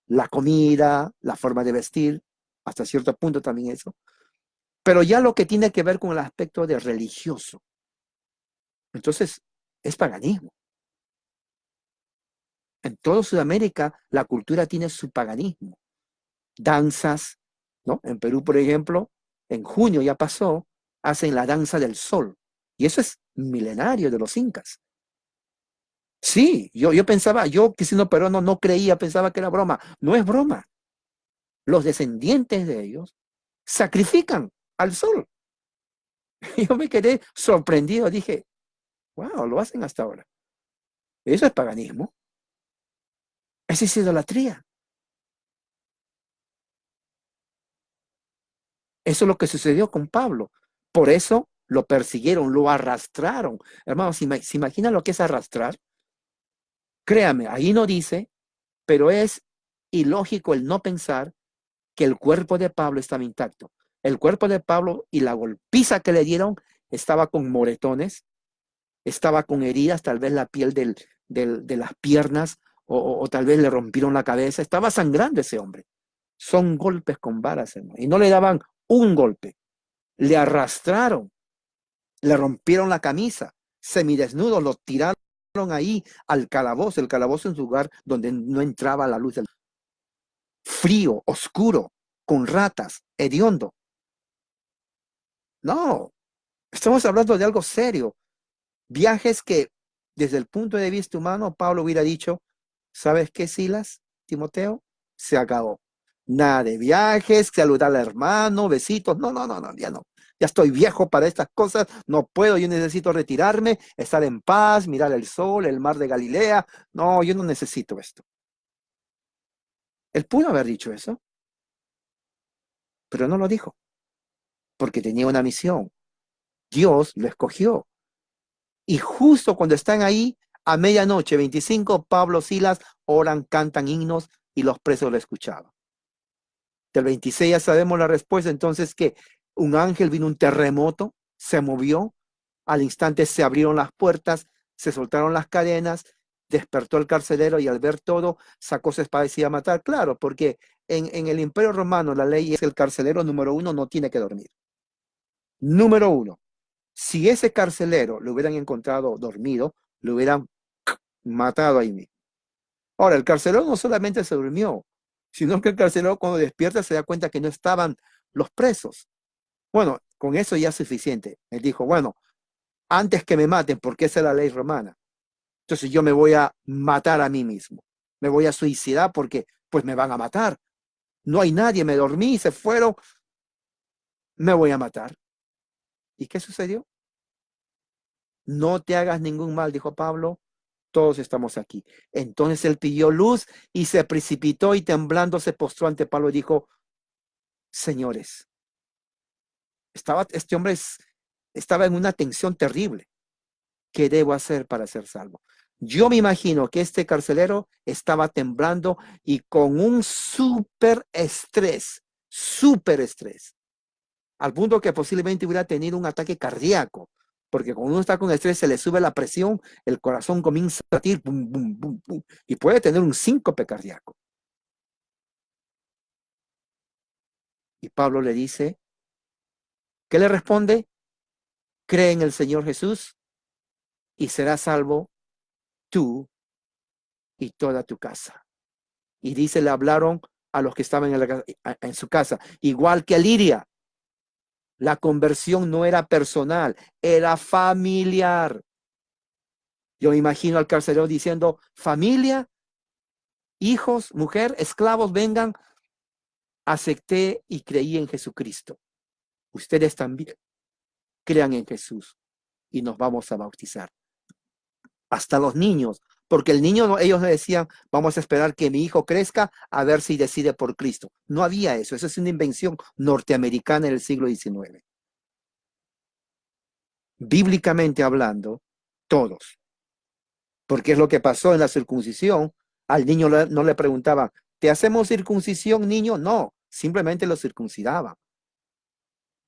la comida, la forma de vestir, hasta cierto punto también eso. Pero ya lo que tiene que ver con el aspecto de religioso, entonces es paganismo. En toda Sudamérica la cultura tiene su paganismo. Danzas, ¿no? En Perú, por ejemplo, en junio ya pasó, hacen la danza del sol. Y eso es milenario de los incas. Sí, yo pensaba, yo que siendo peruano no creía, pensaba que era broma. No es broma. Los descendientes de ellos sacrifican al sol. Yo me quedé sorprendido, dije, wow, lo hacen hasta ahora. Eso es paganismo. Esa es idolatría. Eso es lo que sucedió con Pablo. Por eso lo persiguieron, lo arrastraron. Hermanos, ¿se imagina lo que es arrastrar? Créame, ahí no dice, pero es ilógico el no pensar que el cuerpo de Pablo estaba intacto. El cuerpo de Pablo y la golpiza que le dieron estaba con moretones, estaba con heridas, tal vez la piel de las piernas, o tal vez le rompieron la cabeza. Estaba sangrando ese hombre. Son golpes con varas, hermano. Y no le daban un golpe, le arrastraron, le rompieron la camisa, semidesnudo, lo tiraron ahí al calabozo. El calabozo es un lugar donde no entraba la luz del frío, oscuro, con ratas, hediondo. No, estamos hablando de algo serio. Viajes que, desde el punto de vista humano, Pablo hubiera dicho, ¿sabes qué, Silas, Timoteo? Se acabó. Nada de viajes, saludar al hermano, besitos. No, no, no, no, ya no. ya estoy viejo para estas cosas, no puedo, yo necesito retirarme, estar en paz, mirar el sol, el mar de Galilea. No, yo no necesito esto. Él pudo haber dicho eso, pero no lo dijo, porque tenía una misión. Dios lo escogió. Y justo cuando están ahí, a medianoche, 25, Pablo, Silas oran, cantan himnos y los presos lo escuchaban. Del 26 ya sabemos la respuesta, entonces que un ángel vino, un terremoto, se movió, al instante se abrieron las puertas, se soltaron las cadenas, despertó el carcelero y al ver todo, sacó su espada y se iba a matar. Claro, porque en el Imperio Romano la ley es que el carcelero número uno no tiene que dormir. Número uno, si ese carcelero lo hubieran encontrado dormido, lo hubieran matado ahí mismo. Ahora, el carcelero no solamente se durmió, sino que el carcelero cuando despierta se da cuenta que no estaban los presos. Bueno, con eso ya es suficiente. Él dijo, bueno, antes que me maten, porque esa es la ley romana, entonces yo me voy a matar a mí mismo. Me voy a suicidar porque pues me van a matar. No hay nadie, me dormí, se fueron, me voy a matar. ¿Y qué sucedió? No te hagas ningún mal, dijo Pablo, todos estamos aquí. Entonces él pidió luz y se precipitó y temblando se postró ante Pablo y dijo, señores, este hombre estaba en una tensión terrible. ¿Qué debo hacer para ser salvo? Yo me imagino que este carcelero estaba temblando y con un súper estrés, al punto que posiblemente hubiera tenido un ataque cardíaco, porque cuando uno está con estrés se le sube la presión, el corazón comienza a latir, bum, bum, bum, bum, y puede tener un síncope cardíaco. Y Pablo le dice, ¿qué le responde? Cree en el Señor Jesús y serás salvo tú y toda tu casa. Y dice, le hablaron a los que estaban en su casa, igual que a Lidia. La conversión no era personal, era familiar. Yo me imagino al carcelero diciendo, familia, hijos, mujer, esclavos, vengan, acepté y creí en Jesucristo. Ustedes también crean en Jesús y nos vamos a bautizar. Hasta los niños, porque el niño, ellos decían, vamos a esperar que mi hijo crezca a ver si decide por Cristo. No había eso, eso es una invención norteamericana en el siglo XIX. Bíblicamente hablando, todos. Porque es lo que pasó en la circuncisión. Al niño no le preguntaban, ¿te hacemos circuncisión, niño? No, simplemente lo circuncidaban.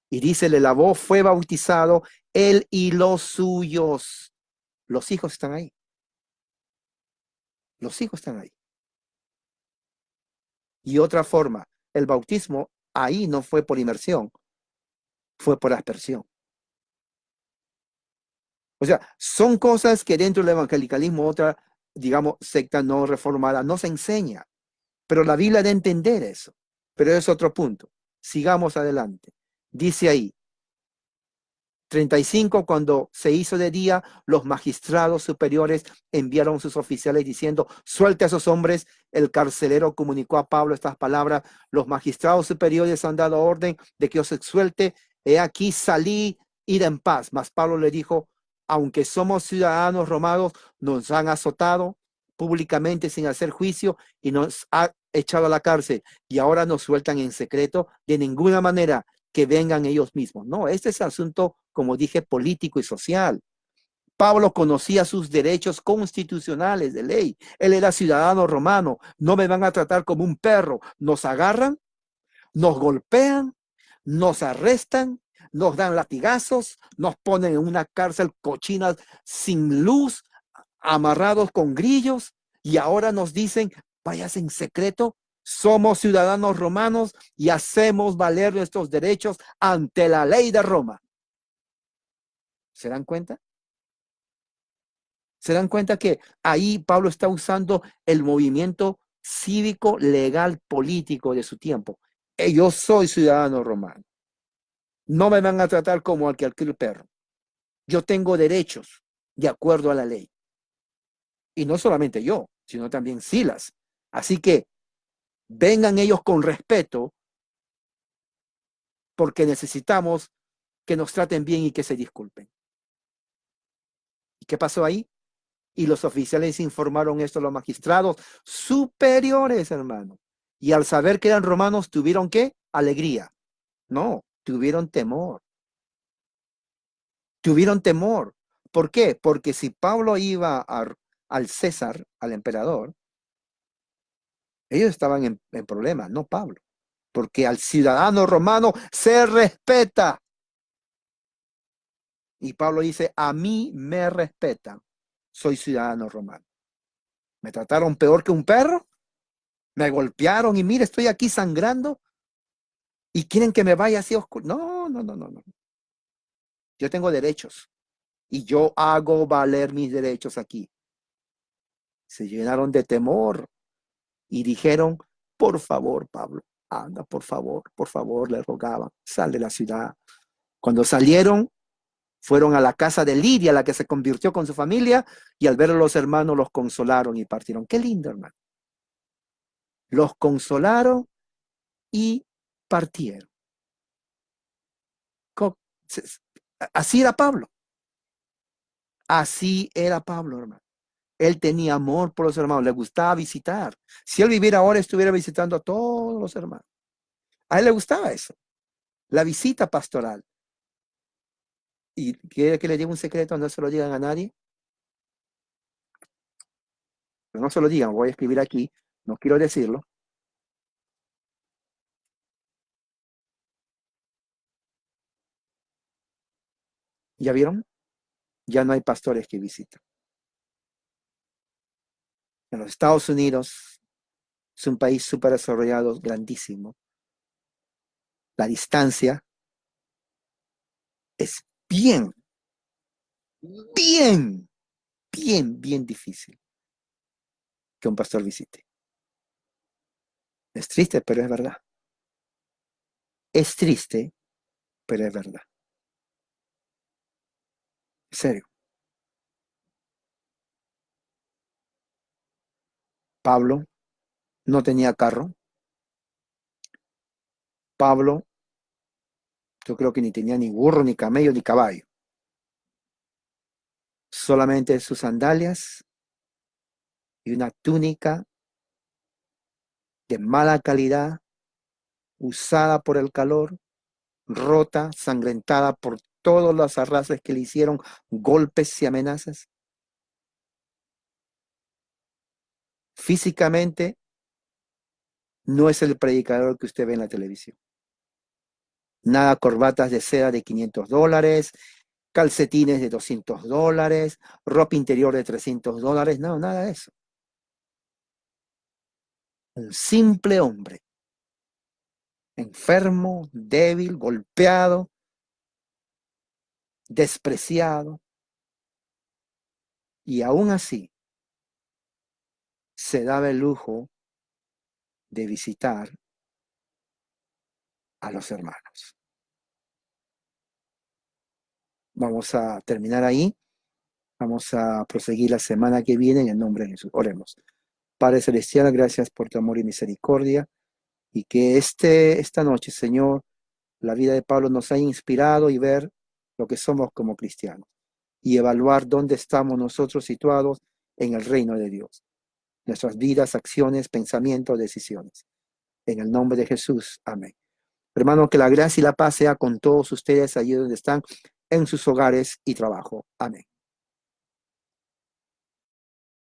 Y dice, le lavó, fue bautizado, él y los suyos. Los hijos están ahí. Los hijos están ahí. Y otra forma, el bautismo ahí no fue por inmersión, fue por aspersión. O sea, son cosas que dentro del evangelicalismo, otra, digamos, secta no reformada, no se enseña. Pero la Biblia da a entender eso. Pero es otro punto. Sigamos adelante. Dice ahí, 35, cuando se hizo de día, los magistrados superiores enviaron sus oficiales diciendo, suelte a esos hombres. El carcelero comunicó a Pablo estas palabras, los magistrados superiores han dado orden de que os suelte, he aquí salí, id en paz. Mas Pablo le dijo, aunque somos ciudadanos romanos, nos han azotado públicamente sin hacer juicio y nos ha echado a la cárcel y ahora nos sueltan en secreto. De ninguna manera que vengan ellos mismos. No, este es asunto, como dije, político y social. Pablo conocía sus derechos constitucionales de ley. Él era ciudadano romano. No me van a tratar como un perro. Nos agarran, nos golpean, nos arrestan, nos dan latigazos, nos ponen en una cárcel cochina sin luz, amarrados con grillos, y ahora nos dicen, vayas en secreto. Somos ciudadanos romanos y hacemos valer nuestros derechos ante la ley de Roma. ¿Se dan cuenta? ¿Se dan cuenta que ahí Pablo está usando el movimiento cívico, legal, político de su tiempo? Yo soy ciudadano romano. No me van a tratar como al que alquila el perro. Yo tengo derechos de acuerdo a la ley. Y no solamente yo, sino también Silas. Así que vengan ellos con respeto, porque necesitamos que nos traten bien y que se disculpen. ¿Y qué pasó ahí? Y los oficiales informaron esto a los magistrados superiores, hermano. Y al saber que eran romanos, ¿tuvieron qué? Alegría. No, tuvieron temor. Tuvieron temor. ¿Por qué? Porque si Pablo iba al César, al emperador, ellos estaban en problemas, no Pablo. Porque al ciudadano romano se respeta. Y Pablo dice, a mí me respetan. Soy ciudadano romano. ¿Me trataron peor que un perro? ¿Me golpearon y mire, estoy aquí sangrando? ¿Y quieren que me vaya así oscuro? No, no, no, no, no. Yo tengo derechos y yo hago valer mis derechos aquí. Se llenaron de temor y dijeron, por favor, Pablo, anda, por favor, le rogaban, sal de la ciudad. Cuando salieron, fueron a la casa de Lidia, la que se convirtió con su familia, y al ver a los hermanos los consolaron y partieron. Qué lindo, hermano. Los consolaron y partieron. Así era Pablo. Así era Pablo, hermano. Él tenía amor por los hermanos, le gustaba visitar. Si él viviera ahora, estuviera visitando a todos los hermanos. A él le gustaba eso, la visita pastoral. ¿Y quiere que le diga un secreto? No se lo digan a nadie. Pero no se lo digan, voy a escribir aquí, no quiero decirlo. ¿Ya vieron? Ya no hay pastores que visitan. En los Estados Unidos es un país súper desarrollado, grandísimo. La distancia es bien, bien, bien difícil que un pastor visite. Es triste, pero es verdad. Es triste, pero es verdad. En serio. Pablo no tenía carro. Pablo, yo creo que ni tenía ni burro, ni camello, ni caballo. Solamente sus sandalias y una túnica de mala calidad, usada por el calor, rota, sangrentada por todos los arrases que le hicieron, golpes y amenazas. Físicamente no es el predicador que usted ve en la televisión. Nada corbatas de seda de $500, calcetines de $200, ropa interior de $300, no, nada de eso. Un simple hombre, enfermo, débil, golpeado, despreciado, y aún así se daba el lujo de visitar a los hermanos. Vamos a terminar ahí. Vamos a proseguir la semana que viene en el nombre de Jesús. Oremos. Padre Celestial, gracias por tu amor y misericordia, y que esta noche, Señor, la vida de Pablo nos haya inspirado y ver lo que somos como cristianos y evaluar dónde estamos nosotros situados en el reino de Dios. Nuestras vidas, acciones, pensamientos, decisiones. En el nombre de Jesús. Amén. Hermano, que la gracia y la paz sea con todos ustedes allí donde están, en sus hogares y trabajo. Amén.